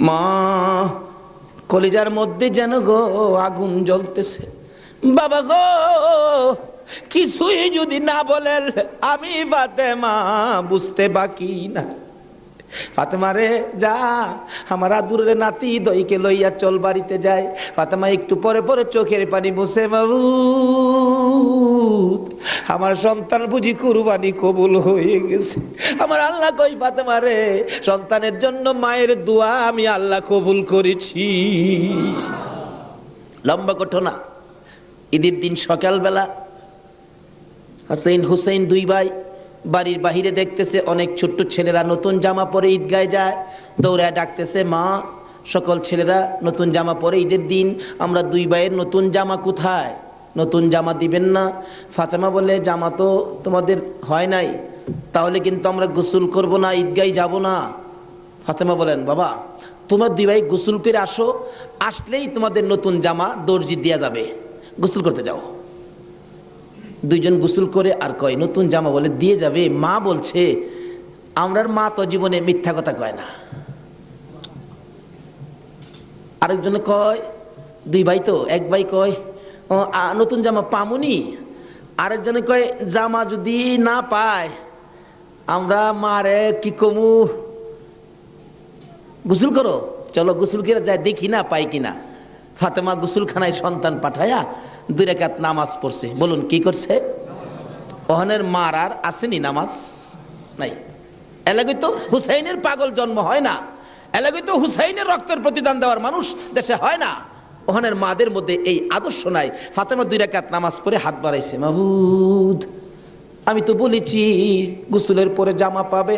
মা কলিজার মধ্যে যেন গো আগুন জ্বলতেছে। বাবা গো কিছুই যদি না বলেন আমি ফাতেমা বুঝতে বাকি না। ফাতেমা রে যা, আমার আদুরের নাতি দইকে লইয়া চল বাড়িতে যায়। ফাতেমা একটু পরে পরে চোখের পানি মুছে, মাবুদ আমার সন্তান বুঝি কুরবানি কবুল হয়ে গেছে। আমার আল্লাহ কই ফাতেমা রে, সন্তানের জন্য মায়ের দোয়া আমি আল্লাহ কবুল করেছি। লম্বা ঘটনা। ঈদের দিন সকালবেলা হাসাইন হুসাইন দুই ভাই বাড়ির বাহিরে দেখতেছে অনেক ছোট্ট ছেলেরা নতুন জামা পরে ঈদগায় যায়। দৌড়ায় ডাকতেছে, মা সকল ছেলেরা নতুন জামা পরে ঈদের দিন, আমরা দুই ভাইয়ের নতুন জামা কোথায়? নতুন জামা দিবেন না? ফাতেমা বলে, জামা তো তোমাদের হয় নাই, তাহলে কিন্তু আমরা গোসল করব না, ঈদগায় যাব না। ফাতেমা বলেন, বাবা তোমরা দুই ভাই গোসল করে আসো, আসলেই তোমাদের নতুন জামা দর্জি দেয়া যাবে, গোসল করতে যাও। দুইজন গোসল করে আর কয় নতুন জামা বলে দিয়ে যাবে। মা বলছে, আমরার মা তো জীবনে মিথ্যা কথা কয় না। আরেকজনে কয়, দুই ভাই তো, এক ভাই কয় নতুন জামা পামুনি, আরেকজনে কয় জামা যদি না পায় আমরা মারে কি কমু, গোসল করো, চলো গোসল করে যায় দেখি না পাই কিনা। ফাতেমা গোসলখানায় সন্তান পাঠায়া 2 রাকাত নামাজ পড়ছে। বলুন কি করছে? ওহনের মার আর আসেনি নামাজ নাই। এলাকায় তো হুসাইনের পাগল জন্ম হয় না, এলাকায় তো হুসাইনের রক্তের প্রতিদান দেওয়ার মানুষ দেশে হয় না। ওহনের মাদের মধ্যে এই আদর্শ নাই। ফাতেমা 2 রাকাত নামাজ পড়ে হাত বাড়াইছে, মাবুদ আমি তো বলেছি গোসলের পরে জামা পাবে,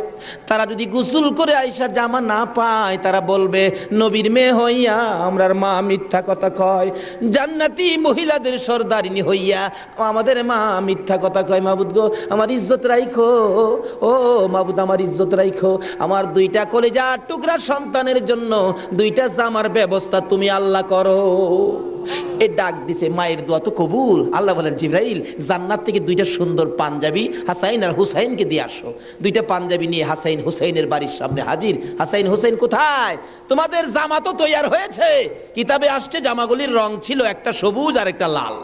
তারা যদি গোসল করে আইসা জামা না পায় তারা বলবে নবীর মেয়ে হইয়া আমরার মা মিথ্যা কথা কয়, জান্নাতি মহিলাদের সর্দারিনী হইয়া আমাদের মা মিথ্যা কথা কয়। মাবুদ গো আমার ইজ্জত রাইখো, ও মাবুদ আমার ইজ্জত রাইখো, আমার 2টা কলিজার টুকরা সন্তানের জন্য 2টা জামার ব্যবস্থা তুমি আল্লাহ করো। এ ডাক দিছে, মায়ের দোয়া তো কবুল। আল্লাহ বলেন, জিবরাইল জান্নাত থেকে 2টা সুন্দর পাঞ্জাবি হাসাইন আর হুসাইনকে দিয়ে আসো। 2টা পাঞ্জাবি নিয়ে হাসাইন হুসাইনের বাড়ির সামনে হাজির। হাসাইন হুসাইন কোথায়? তোমাদের জামা তো তৈয়ার হয়েছে। কিতাবে আসছে জামাগুলির রং ছিল একটা সবুজ আর একটা লাল।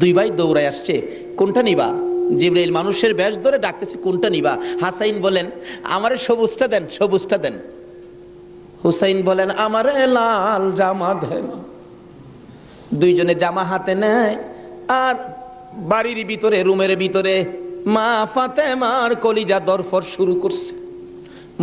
2 ভাই দৌড়ায় আসছে, কোনটা নিবা? জিবরাইল মানুষের বেশ ধরে ডাকতেছে, কোনটা নিবা? হাসাইন বলেন, আমারে সবুজটা দেন, সবুজটা দেন। হুসাইন বলেন, আমারে লাল জামা দেন। 2জনে জামা হাতে নেয় আর বাড়ির ভিতরে রুমের ভিতরে মা ফাতেমার কলিজা দরফর শুরু করছে।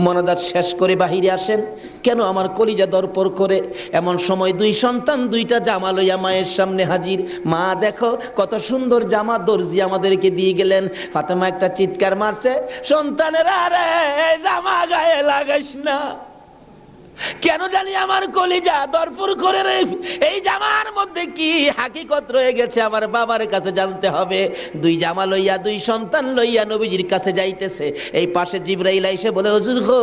মনাদাত শেষ করে বাহিরে আসেন, কেন আমার কলিজা দরপর করে? এমন সময় 2 সন্তান 2টা জামা লইয়া মায়ের সামনে হাজির। মা দেখো কত সুন্দর জামা দর্জি আমাদেরকে দিয়ে গেলেন। ফাতেমা একটা চিৎকার মারছে, সন্তানেরা রে জামা গায়ে লাগাইস না, কেন জানি আমার কলিজা দরপুর করে রে, এই জামার মধ্যে কি হাকিকত রয়ে গেছে আমার বাবার কাছে জানতে হবে। 2 জামা লইয়া 2 সন্তান লইয়া নবীজির কাছে যাইতেছে। এই পাশে জিবরাইল এসে বলে, হুজুর গো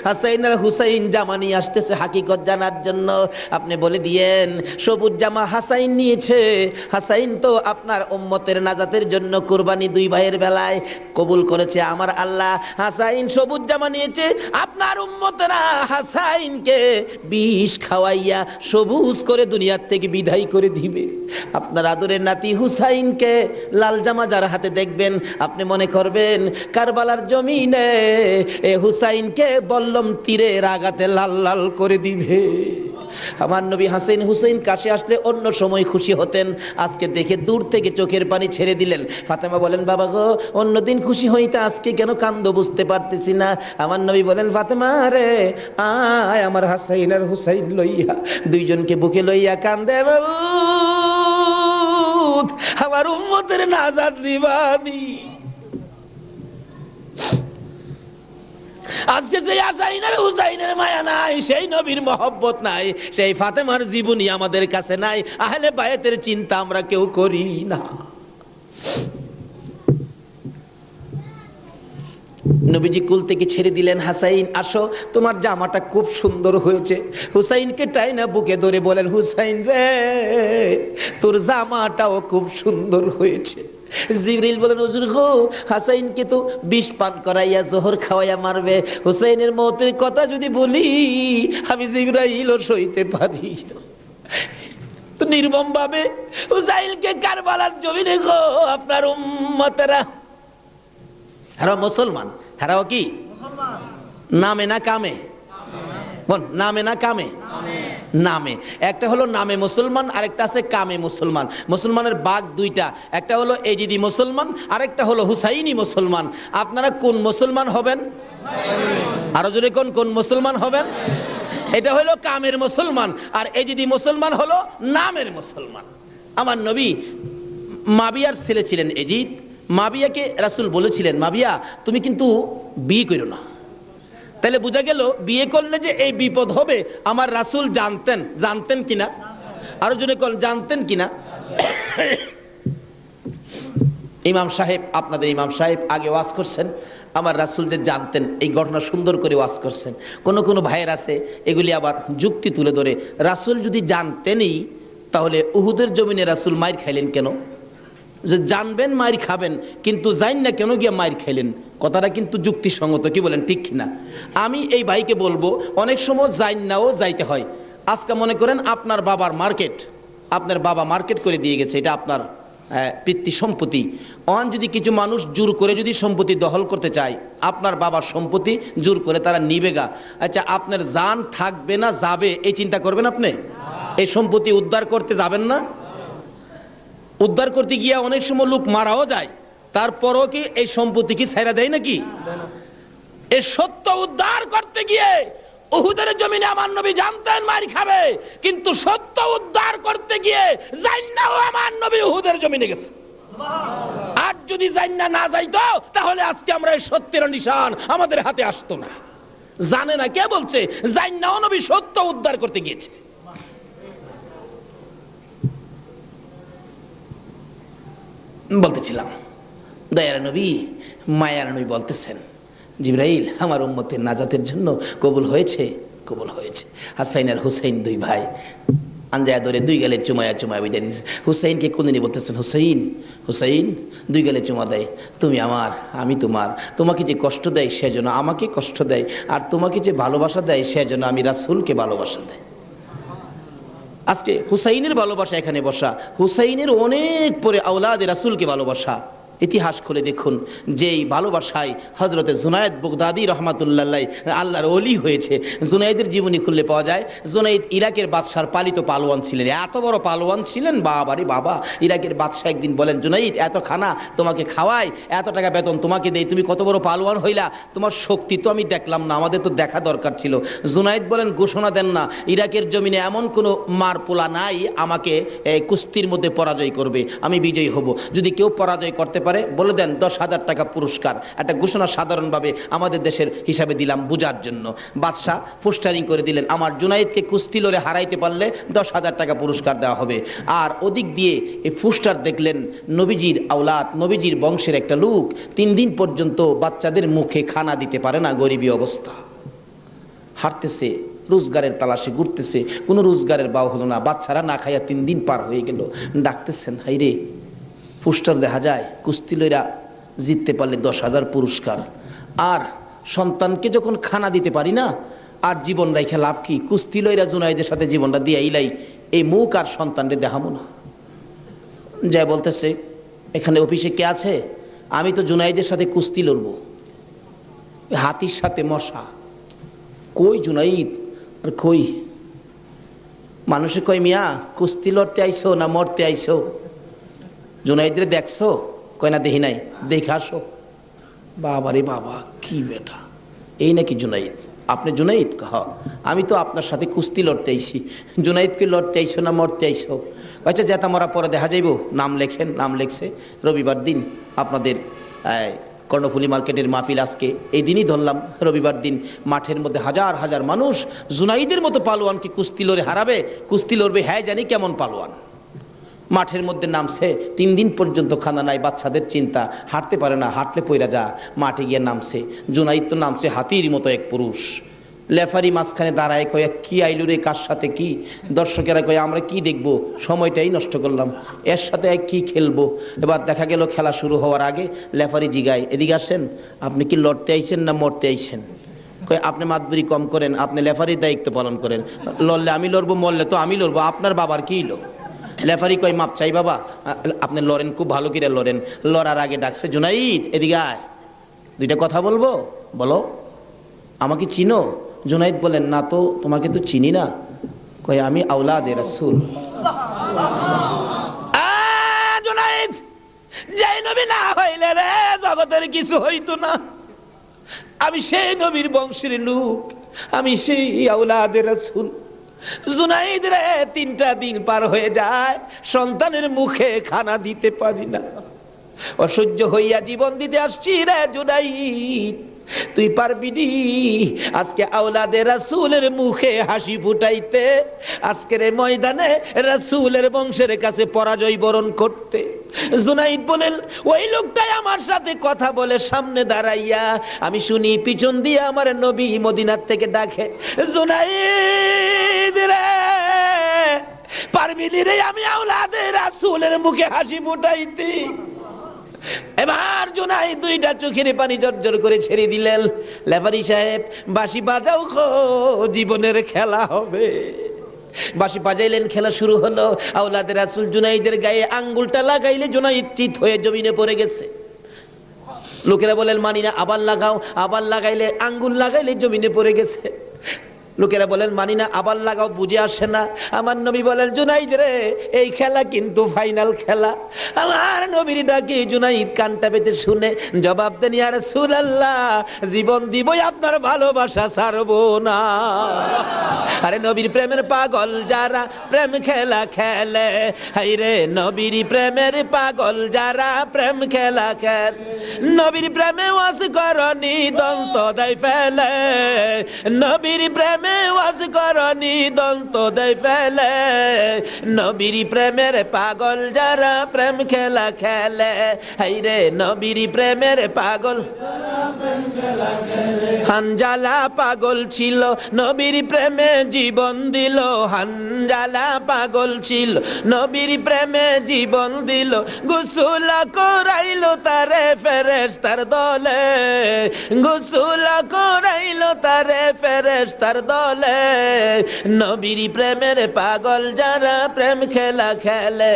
হাসাইন আর হুসাইন জামা নিয়ে আসতেছে হাকিকত জানার জন্য, আপনি বলে দিয়েন সবুজ জামা হাসাইন নিয়েছে। হাসাইন তো আপনার উম্মতের নাজাতের জন্য কুরবানি 2 ভাইয়ের বেলায় কবুল করেছে আমার আল্লাহ। হাসাইন সবুজ জামা নিয়েছে, আপনার উম্মতেরা হাসাইন কে বিষ খাওয়াইয়া সবুজ করে দুনিয়ার থেকে বিদায় করে দিবে। আপনার আদরের নাতি হুসাইনকে লাল জামা যার হাতে দেখবেন আপনি মনে করবেন কারবালার জমিনে এ হুসাইনকে বল্লম তীরের আঘাতে লাল লাল করে দিবে। আমার নবী হাসাইন হুসাইন কাছে আসলে অন্য সময় খুশি হতেন, আজকে দেখে দূর থেকে চোখের পানি ছেড়ে দিলেন। ফাতেমা বলেন, বাবা গো অন্যদিন খুশি হইতে আজকে কেন কান্দো বুঝতে পারতেছি না। আমার নবী বলেন, ফাতেমা রে আয় আমার হাসাইন আর হুসাইন লইয়া। 2জনকে বুকে লইয়া কান্দে, বাবু আমার উম্মতের নাজাত দিবানি। আজকে যে হাসাইনের হুসাইনের মায়া নাই, সেই নবীর মহব্বত নাই, সেই ফাতেমার জীবনী আমাদের কাছে নাই, আহলে বায়াতের চিন্তা আমরা কেউ করি না। নবীজি কুল থেকে ছেড়ে দিলেন, হাসাইন আসো তোমার জামাটা খুব সুন্দর হয়েছে। হুসাইনকে টাইনা বুকে ধরে বলেন, হুসাইন রে তোর জামাটাও খুব সুন্দর হয়েছে। জিবরিল বলেন হুজুর গো, হাসাইনকে তো বিষ পান করাইয়া জোহর খাওয়াইয়া মারবে, হুসাইনের মৌতের কথা যদি বলি আমি জিবরাইলও সইতে পারি তো নির্মম ভাবে হুসাইনকে কারবালার জমিনে গো আপনার উম্মতেরা, হারা মুসলমান, হারাও কি নামে না কামে? বল নামে না কামে? নামে। একটা হলো নামে মুসলমান, আরেকটা আছে কামে মুসলমান। মুসলমানের ভাগ দুইটা, একটা হলো এজিদি মুসলমান, আরেকটা হলো হুসাইনি মুসলমান। আপনারা কোন মুসলমান হবেন? আরো জোরে কোন কোন মুসলমান হবেন? এটা হলো কামের মুসলমান, আর এজিদি মুসলমান হলো নামের মুসলমান। আমার নবী মাবিয়ার ছেলে ছিলেন এজিদ। মাবিয়াকে রাসূল বলেছিলেন, মাবিয়া তুমি কিন্তু বিয়ে করো না। তাহলে বোঝা গেল বিয়ে করলে যে এই বিপদ হবে আমার রাসূল জানতেন। জানতেন কিনা? আরো জনে কোন জানতেন কিনা? ইমাম সাহেব, আপনাদের ইমাম সাহেব আগে ওয়াজ করছেন, আমার রাসূল যে জানতেন এই ঘটনা সুন্দর করে ওয়াজ করছেন। কোন কোন ভাইয়ের আছে এগুলি আবার যুক্তি তুলে ধরে, রাসূল যদি জানতেনই তাহলে উহুদের জমিনে রাসূল মাইর খাইলেন কেন? যে জানবেন মাইর খাবেন কিন্তু জান না কেন গিয়ে মাইর খাইলেন, কথাটা কিন্তু যুক্তিসঙ্গত, কি বলেন ঠিক কিনা? আমি এই ভাইকে বলবো অনেক সময় জান নাও যাইতে হয়। আজকে মনে করেন আপনার বাবার মার্কেট, আপনার বাবা মার্কেট করে দিয়ে গেছে, এটা আপনার পিতৃ সম্পত্তি। অন যদি কিছু মানুষ জোর করে যদি সম্পত্তি দখল করতে চায়, আপনার বাবার সম্পত্তি জোর করে তারা নিবে গা, আচ্ছা আপনার জান থাকবে না যাবে এই চিন্তা করবেন আপনি? এই সম্পত্তি উদ্ধার করতে যাবেন না? উদ্ধার করতে গিয়ে অনেক সময় লোক মারাও যায়, তারপরও কি এই সম্পত্তি কি ছাইরা দেয় নাকি? এই সত্য উদ্ধার করতে গিয়ে উহুদের জমিনে আমার নবী জানতেন মার খাবে, কিন্তু সত্য উদ্ধার করতে গিয়ে জান্নাও আমার নবী উহুদের জমিনে গেছে। আর যদি জান্না না যাইতো তাহলে আজকে আমরা এই সত্যের নিশান আমাদের হাতে আসতো না। জানে না কে বলছে? জান্নাও নবী সত্য উদ্ধার করতে গিয়েছে। বলতেছিলাম দয়ার নবী, মায়ার নবী বলতেছেন, জিবরাইল আমার উম্মতের নাজাতের জন্য কবুল হয়েছে, কবুল হয়েছে। হাসাইন আর হুসাইন দুই ভাই আঞ্জায়া ধরে দুই গালে চুমায়া চুমায়া বিদায় দিয়েছে। হুসাইনকে কোনদিনই বলতেছেন, হুসাইন হুসাইন, দুই গালে চুমা দেয়, তুমি আমার আমি তোমার। তোমাকে যে কষ্ট দেয় সেজন্য আমাকে কষ্ট দেয়, আর তোমাকে যে ভালোবাসা দেয় সেজন্য আমি রাসূলকে ভালোবাসা দেয়। আজকে হুসাইনের ভালোবাসা এখানে বসা, হুসাইনের অনেক পরে আওলাদে রাসূলকে ভালোবাসা। ইতিহাস খুলে দেখুন, যেই ভালোবাসায় হযরতে জুনায়েদ বাগদাদী রহমাতুল্লাহ আল্লাহর ওলি হয়েছে। জুনায়েদের জীবনী খুললে পাওয়া যায়, জুনায়েদ ইরাকের বাদশার পালিত পালোয়ান ছিলেন। এত বড় পালোয়ান ছিলেন, বাবারে বাবা। ইরাকের বাদশাহ একদিন বলেন, জুনায়েদ এত খানা তোমাকে খাওয়াই, এত টাকা বেতন তোমাকে দেই, তুমি কত বড় পালোয়ান হইলা, তোমার শক্তি তো আমি দেখলাম না, আমাদের তো দেখা দরকার ছিল। জুনায়েদ বলেন, ঘোষণা দেন না, ইরাকের জমিনে এমন কোনো মারপোলা নাই আমাকে কুস্তির মধ্যে পরাজয় করবে, আমি বিজয়ী হব। যদি কেউ পরাজয় করতে পারে বলে দেন 10,000 টাকা পুরস্কার। একটা ঘোষণা সাধারণভাবে আমাদের দেশের হিসাবে দিলাম বুঝার জন্য। বাদশাহ পোস্টারিং করে দিলেন, আমার জুনায়েদকে কুস্তি লড়ে হারাইতে পারলে 10,000 টাকা পুরস্কার দেওয়া হবে। আর ওদিক দিয়ে এই পোস্টার দেখলেন নবীজির আওলাদ, নবীজির বংশের একটা লোক 3 দিন পর্যন্ত বাচ্চাদের মুখে খানা দিতে পারে না, গরিবী অবস্থা, হাঁটতেছে, রোজগারের তালাশে ঘুরতেছে, কোনো রোজগারের বাও হলো না, বাচ্চারা না খাইয়া 3 দিন পার হয়ে গেল। ডাকতেছেন, হাইরে পোস্টার দেখা যায় কুস্তি লইরা জিততে পারলে 10,000 পুরস্কার, আর সন্তানকে যখন খানা দিতে পারি না, আর জীবন রাইখা লাভ কি? কুস্তি লইরা জুনায়েদের সাথে জীবনটা দিয়ে ইলাই, এই মুখ আর সন্তানরে দেখাবো না। যাই বলতেছে, এখানে অফিসে কে আছে? আমি তো জুনায়েদের সাথে কুস্তি লড়বো, হাতির সাথে মশা। কই জুনাইদ? আর কই? মানুষে কয়, মিয়া কুস্তি লড়তে আইছো না মরতে আইছো? জুনাইদরে দেখছো? কয় না দেখি নাই। দেখে আসো। বাবারে বাবা, কি বেটা, এই নাকি জুনাইদ? আপনি জুনাইদ? কহ, আমি তো আপনার সাথে কুস্তি লড়তে আইছি। জুনাইদকে লড়তে আইছো না মরতে আইছো? আচ্ছা যেটা মরা পরে দেখা যাইব, নাম লেখেন। নাম লেখছে। রবিবার দিন আপনাদের কর্ণফুলী মার্কেটের মাহফিল, আজকে এই দিনই ধরলাম রবিবার দিন, মাঠের মধ্যে হাজার হাজার মানুষ জুনাইদের মতো পালোয়ানকে কুস্তি লড়ে হারাবে। কুস্তি লড়বে, হ্যাঁ জানি কেমন পালোয়ান। মাঠের মধ্যে নামছে, 3 দিন পর্যন্ত খানা নাই, বাচ্চাদের চিন্তা, হাঁটতে পারে না, হাঁটলে পইরা যা। মাঠে গিয়ে নামছে, জুনাইদ তো নামছে হাতির মতো এক পুরুষ। লেফারি মাঝখানে দাঁড়ায় কয়ে কি আইলু রে, কার সাথে কি? দর্শকেরা কয়ে আমরা কি দেখবো, সময়টাই নষ্ট করলাম, এর সাথে কি খেলবো। এবার দেখা গেল খেলা শুরু হওয়ার আগে লেফারি জিগায়, এদিকে আসেন, আপনি কি লড়তে আইছেন না মরতে আইছেন? কয়ে আপনি মাতবরি কম করেন, আপনি লেফারির দায়িত্ব পালন করেন, লড়লে আমি লড়বো, মরলে তো আমি লড়বো, আপনার বাবার কি লো? লেফারি কয় মাপ চাই বাবা, আপনি লড়েন, খুব ভালো করে লড়েন। লড়ার আগে ডাকছে, জুনাইদ এদিকে আয়, দুইটা কথা বলবো, বলো। আমাকে চিনো? জুনাইদ বলেন, না তো, তোমাকে তো চিনি না। কয় আমি আওলাদে রাসূল। জুনাইদ, যেই নবী না হইলে রে জগতের কিছু হইতো না, আমি সেই নবীর বংশের লোক, আমি সেই আওলাদে রাসূল। জুনাইদ রে, 3টা দিন পার হয়ে যায়, সন্তানের মুখে খানা দিতে পারি না, অসহ্য হইয়া জীবন দিতে আসছি রে জুনাইদ, তুই পারবি নি আজকে আওলাদে রাসূলের মুখে হাসি ফুটাইতে, আজকের এই ময়দানে রাসূলের বংশের কাছে পরাজয় বরণ করতে? জুনাইদ বলেন, ওই লোকটাই আমার সাথে কথা বলে সামনে দাঁড়াইয়া, আমি শুনি পিছন দিয়ে আমার নবী মদিনার থেকে ডাকে, জুনাইদ রে, পারবি নি রে আমি আওলাদে রাসূলের মুখে হাসি ফুটাইতে? এবার জুনাইদ 2টা চোখের পানি জর্জর করে ছেড়ে দিলেন। লেফারি সাহেব, বাঁশি বাজাও খো, জীবনের খেলা হবে। বাঁশি বাজাইলেন, খেলা শুরু হলো। আওলাদে রাসূল জুনাইদের গায়ে আঙ্গুলটা লাগাইলে জুনাইদ চিত হয়ে জমিনে পড়ে গেছে। লোকেরা বলেন, মানি না, আবার লাগাও। আবার লাগাইলে, আঙ্গুল লাগাইলে জমিনে পড়ে গেছে। লোকেরা বলেন, মানি না, আবার লাগাও, বুঝে আসে না। আমার নবী বলেন, জুনাইদ রে, এই খেলা কিন্তু ফাইনাল খেলা। আমার নবীর ডাকে জুনাইদ কানটা পেতে শুনে জবাব দেন, ইয়া রাসূলুল্লাহ, জীবন দিবই, আপনার ভালোবাসা ছাড়বো না। আরে নবীর প্রেমের পাগল যারা প্রেম খেলা খেলে, হাই রে নবীর প্রেমের পাগল যারা প্রেম খেলা খেলে, নবীর প্রেমে ওয়াজ করনি দন্ত দেয় ফেলে, নবীর প্রেমে ওয়াজ করনি দন্ত দেয় ফেলে, নবীর প্রেমের পাগল যারা প্রেম খেলা খেলে, হাই রে নবীর প্রেমের পাগল। হানজালা পাগল ছিল, নবীর প্রেমে জীবন দিল, হানজালা পাগল ছিল, নবীর প্রেমে জীবন দিল, গোসল করাইলো তারে ফেরেশতার দলে, গোসল করাইলো তারে ফেরেশতার দলে, নবীর প্রেমের পাগল যারা প্রেম খেলা খেলে,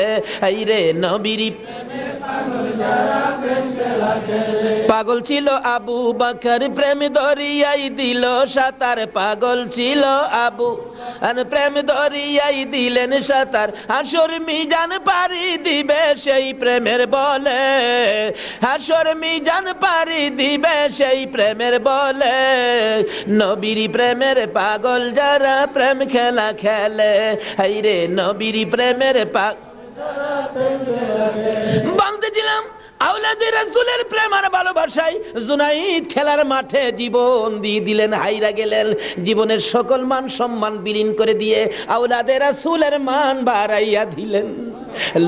এই রে নবীর পাগল ছিল আবু বকর, প্রেম দরিয়াই দিল সাঁতার, পাগল ছিল আবু আর প্রেম দরিয়াই দিলেন সাঁতার, হাসর মিজান পারি দিবে সেই প্রেমের বলে, হাসর মিজান পারি দিবে সেই প্রেমের বলে, নবীর প্রেমের পাগল যারা প্রেম খেলা খেলে, এই রে নবীর প্রেমের বাঁধতেছিলাম আওলাদে রাসূলের প্রেম আর ভালোবাসায় জুনাইদ খেলার মাঠে জীবন দিয়ে দিলেন, হাইরা গেলেন, জীবনের সকল মান সম্মান বিলীন করে দিয়ে আওলাদে রাসূলের মান বাড়াইয়া দিলেন।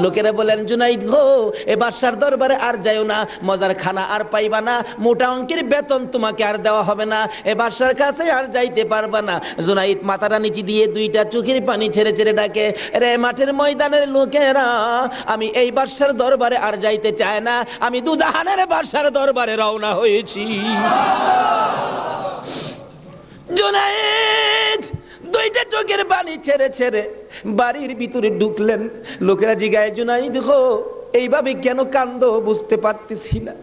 লোকেরা বলেন, জুনাইদ গো, এ বাদশার দরবারে আর যাইও না, মজার খানা আর পাইবা না, মোটা অঙ্কের বেতন তোমাকে আর দেওয়া হবে না, এ বাদশার কাছে আর যাইতে পারবা না। জুনাইদ মাথাটা নিচে দিয়ে 2টা চোখের পানি ছেড়ে ছেড়ে ডাকে, রে মাঠের ময়দানের লোকেরা, আমি এই বাদশার দরবারে আর যাইতে চাই না, আমি দুজাহানের বাদশার দরবারে রওনা হয়েছি। জুনাইদ 2টা চোখের পানি ছেড়ে ছেড়ে বাড়ির ভিতরে ঢুকলেন। লোকেরা জিগায়, জুনাইদ গো, এইভাবে কেন কান্দো বুঝতে পারতেছি না।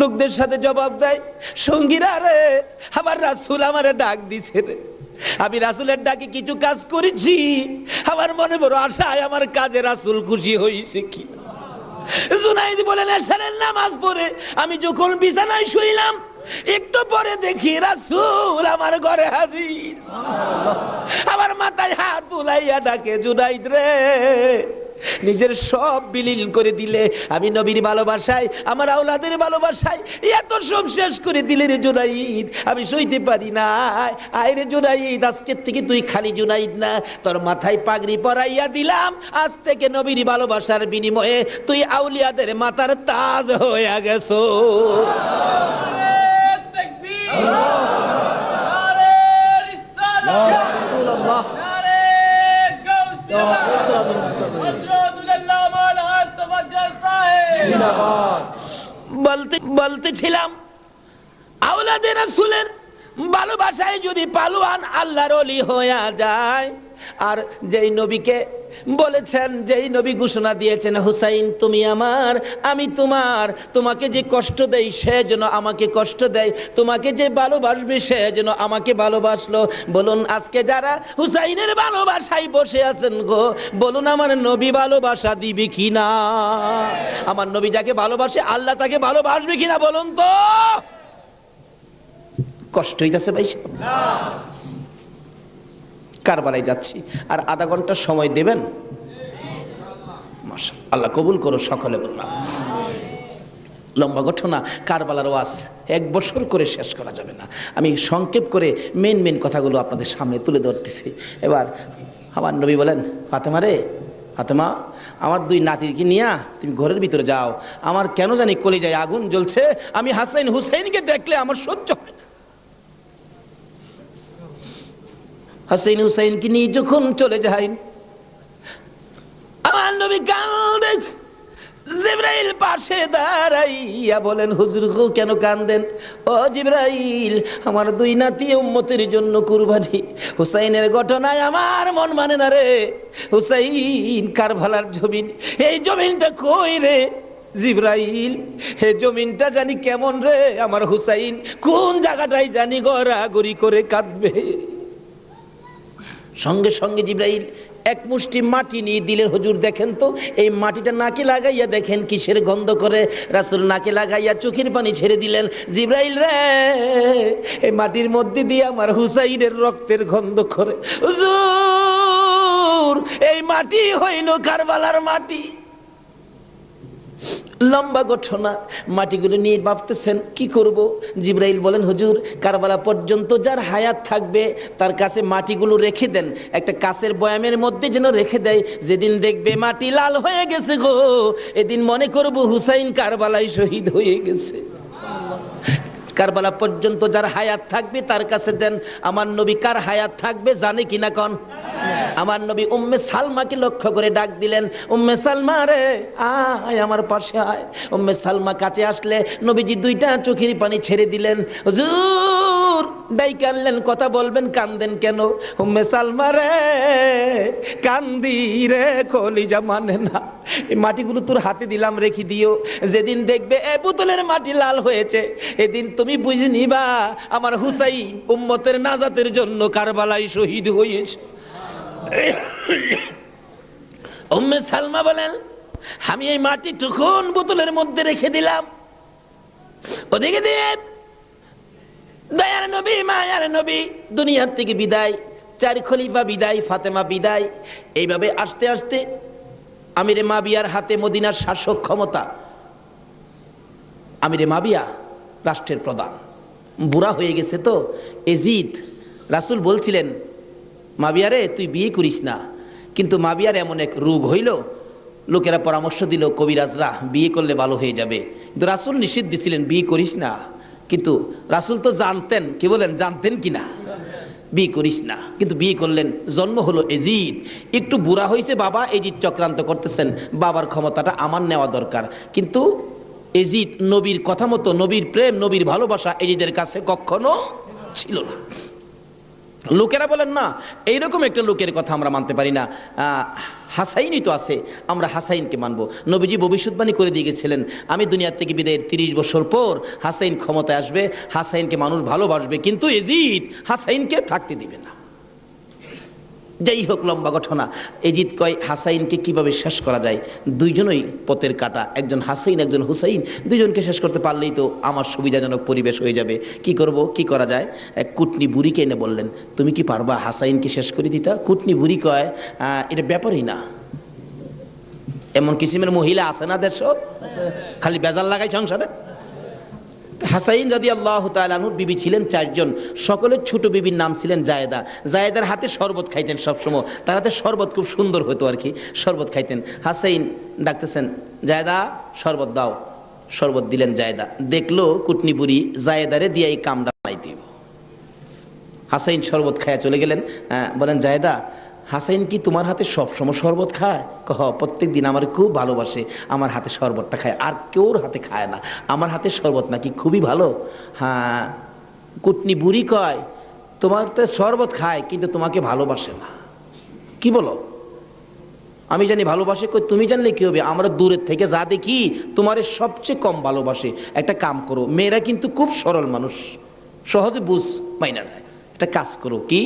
লোকদের সাথে জবাব দেয়, সঙ্গীরা রে, আমার রাসূল আমারে ডাক দিছে রে, আমি রাসূলের ডাকে কিছু কাজ করেছি, আমার মনে বড় আশায় আমার কাজে রাসূল খুশি হয়েছে কি। জুনাইদ বলেন, এশারের নামাজ পড়ে আমি যখন বিছানায় শুইলাম, একটু পরে দেখি রাসূল আমার ঘরে হাজির, আমার মাথায় হাত বুলাইয়া ডাকে, জুনাইদ রে, নিজের সব বিলীন করে দিলে, আমি নবীর ভালোবাসায়, আমার আওলাদের ভালোবাসায় এত সব শেষ করে দিলে রে জুনাইদ, আমি সইতে পারি না। আয় রে জুনাইদ, আজকের থেকে তুই খালি জুনাইদ না, তোর মাথায় পাগড়ি পরাইয়া দিলাম, আজ থেকে নবীর ভালোবাসার বিনিময়ে তুই আউলিয়াদের মাথার তাজ হয়ে গেছো। বলতেছিলাম আওলাদে রাসূলের ভালোবাসায় যদি পালোয়ান আল্লাহর ওলি হয়ে যায়, আর যেই নবীকে বলেছেন, যেই নবী ঘোষণা দিয়েছেন হুসাইন তুমি আমার আমি তোমার, তোমাকে যে কষ্ট দেয় সে যেন আমাকে কষ্ট দেয়, তোমাকে যে ভালোবাসবে সে যেন আমাকে ভালোবাসলো। বলুন আজকে যারা হুসাইনের ভালোবাসায় বসে আছেন গো, বলুন আমার নবী ভালোবাসা দিবে কিনা? আমার নবী যাকে ভালোবাসে আল্লাহ তাকে ভালোবাসবে কিনা বলুন তো? কষ্ট হইতেছে ভাই সাহেব? কারবালায় যাচ্ছি, আর আধা ঘন্টা সময় দেবেন? মাশাআল্লাহ, আল্লাহ কবুল করো সকলে বললাম। লম্বা ঘটনা, কারবালার ওয়াজ 1 বছর করে শেষ করা যাবে না। আমি সংক্ষেপ করে মেন কথাগুলো আপনাদের সামনে তুলে ধরতেছি। এবার আমার নবী বলেন, ফাতেমা রে ফাতেমা, আমার 2 নাতিকে নিয়ে তুমি ঘরের ভিতরে যাও, আমার কেন জানি কলিজায় আগুন জ্বলছে, আমি হাসাইন হুসাইনকে দেখলে আমার সহ্য হয় না। হাসাইন হুসাইনকে নিয়ে যখন চলে যায়, আমার নবী কাঁদে। জিবরাইল পাশে দাঁড়াইয়া বলেন, হুজুর গো কেন কাঁদেন? ও জিবরাইল, আমার 2 নাতি উম্মতের জন্য কুরবানি, হুসাইনের ঘটনায় আমার মন মানে না রে। হুসাইন কারবালার জমিন, এই জমিনটা কই রে জিবরাইল? হে জমিনটা জানি কেমন রে, আমার হুসাইন কোন জায়গাটায় জানি গড়াগড়ি করে কাঁদবে। সঙ্গে সঙ্গে জিবরাইল 1 মুষ্টি মাটি নিয়ে দিলেন। হুজুর দেখেন তো, এই মাটিটা নাকে লাগাইয়া দেখেন কিসের গন্ধ করে। রাসূল নাকে লাগাইয়া চোখের পানি ছেড়ে দিলেন। জিবরাইল রে, এই মাটির মধ্যে দিয়ে আমার হুসাইনের রক্তের গন্ধ করে। হুজুর এই মাটি হইল কারবালার মাটি। লম্বা ঘটনা, মাটিগুলো নিয়ে ভাবতেছেন কি করব। জিবরাইল বলেন, হুজুর কারবালা পর্যন্ত যার হায়াত থাকবে তার কাছে মাটিগুলো রেখে দেন, একটা কাচের বয়ামের মধ্যে যেন রেখে দেয়। যেদিন দেখবে মাটি লাল হয়ে গেছে গো, এদিন মনে করব হুসাইন কারবালায় শহীদ হয়ে গেছে। কারবালা পর্যন্ত যার হায়াত থাকবে তার কাছে দেন। আমার নবী কার হায়াত থাকবে জানে কিনা কোন? আমার নবী উম্মে সালমাকে লক্ষ্য করে ডাক দিলেন, উম্মে সালমা রে আয় আমার পাশে আয়। উম্মে সালমা কাছে আসলে নবীজি 2টা চোখের পানি ছেড়ে দিলেন। হুজুর ডাইকে আনলেন, কথা বলবেন, কান্দেন কেন? উম্মে সালমা রে কান্দি রে, কলিজা মানে না, এই মাটিগুলো তোর হাতে দিলাম, রেখে দিও। যেদিন দেখবে এ বোতলের মাটি লাল হয়েছে, এদিন তুমি বুঝে নিবা আমার হুসাইন উম্মতের নাজাতের জন্য কারবালায় শহীদ হয়েছে। উম্মে সালমা বলেন, আমি এই মাটি তখন বোতলের মধ্যে রেখে দিলাম। ওদিকে দিয়ে দয়ার নবী মায়ার নবী দুনিয়ার থেকে বিদায়, 4 খলিফা বিদায়, ফাতেমা বিদায়। এইভাবে আস্তে আস্তে আমিরে মাবিয়ার হাতে মদিনার শাসক ক্ষমতা। আমিরে মাবিয়া রাষ্ট্রের প্রধান, বুড়া হয়ে গেছে তো এজিদ। রাসূল বলছিলেন, মাবিয়ারে তুই বিয়ে করিস না, কিন্তু মাবিয়ার এমন এক রোগ হইল, লোকেরা পরামর্শ দিল কবিরাজরা বিয়ে করলে ভালো হয়ে যাবে, কিন্তু রাসূল নিষেধ দিছিলেন বিয়ে করিস না। কিন্তু রাসূল তো জানতেন, কি বলেন জানতেন কিনা, বিয়ে করিস না, কিন্তু বিয়ে করলেন। জন্ম হলো এজিদ। একটু বুড়া হয়েছে বাবা, এজিদ চক্রান্ত করতেছেন, বাবার ক্ষমতাটা আমার নেওয়া দরকার। কিন্তু এজিদ নবীর কথা মতো, নবীর প্রেম নবীর ভালোবাসা এজিদের কাছে কখনো ছিল না। লোকেরা বলেন না, এইরকম একটা লোকের কথা আমরা মানতে পারি না, হাসাইনই তো আছে, আমরা হাসাইনকে মানবো। নবীজি ভবিষ্যৎবাণী করে দিয়ে গেছিলেন, আমি দুনিয়ার থেকে বিদায়ের 30 বছর পর হাসাইন ক্ষমতায় আসবে, হাসাইনকে মানুষ ভালোবাসবে, কিন্তু এজিদ হাসাইনকে থাকতে দিবে না। যাই হোক, লম্বা ঘটনা। এজিদ কয় হাসাইনকে কিভাবে শেষ করা যায়, 2জনই পথের কাটা, একজন হাসাইন একজন হুসাইন, 2জনকে শেষ করতে পারলেই তো আমার সুবিধাজনক পরিবেশ হয়ে যাবে। কি করব, কি করা যায়? এক কুটনি বুড়িকে এনে বললেন, তুমি কি পারবা হাসাইনকে শেষ করে দিতা? কুটনি বুড়ি কয়, এটা ব্যাপারই না। এমন কিসিমের মহিলা আছে না দেশ, খালি বেজাল লাগাই সংসারে। হাসাইন রাদিয়াল্লাহু তাআলা আনহুর বিবি ছিলেন 4 জন, সকলের ছোট বিবির নাম ছিলেন জায়েদা। জায়েদার হাতে শরবত খাইতেন সবসময়, তার হাতে শরবত খুব সুন্দর হতো আর কি, শরবত খাইতেন। হাসাইন ডাকতেছেন, জায়েদা শরবত দাও। শরবত দিলেন জায়েদা, দেখলো কুটনি বুড়ি জায়েদারে দিয়ে এই কামটা বানাই দিব। হাসাইন শরবত খাইয়া চলে গেলেন, বলেন জায়েদা হাসাইন কি তোমার হাতে সবসময় শরবত খায়? প্রত্যেক দিন আমার খুব ভালোবাসে, আমার হাতে শরবতটা খায়, আর কেউর হাতে খায় না, আমার হাতে শরবত নাকি খুবই ভালো। হ্যাঁ, কুটনি বুড়ি কয় তোমার তো শরবত খায় কিন্তু তোমাকে ভালোবাসে না। কি বলো? আমি জানি ভালোবাসে, কই তুমি জানলে কি হবে, আমরা দূরের থেকে যা দেখি তোমারে সবচেয়ে কম ভালোবাসে। একটা কাম করো, মেয়েরা কিন্তু খুব সরল মানুষ, সহজে বুঝ মাইনা যায়। একটা কাজ করো, কি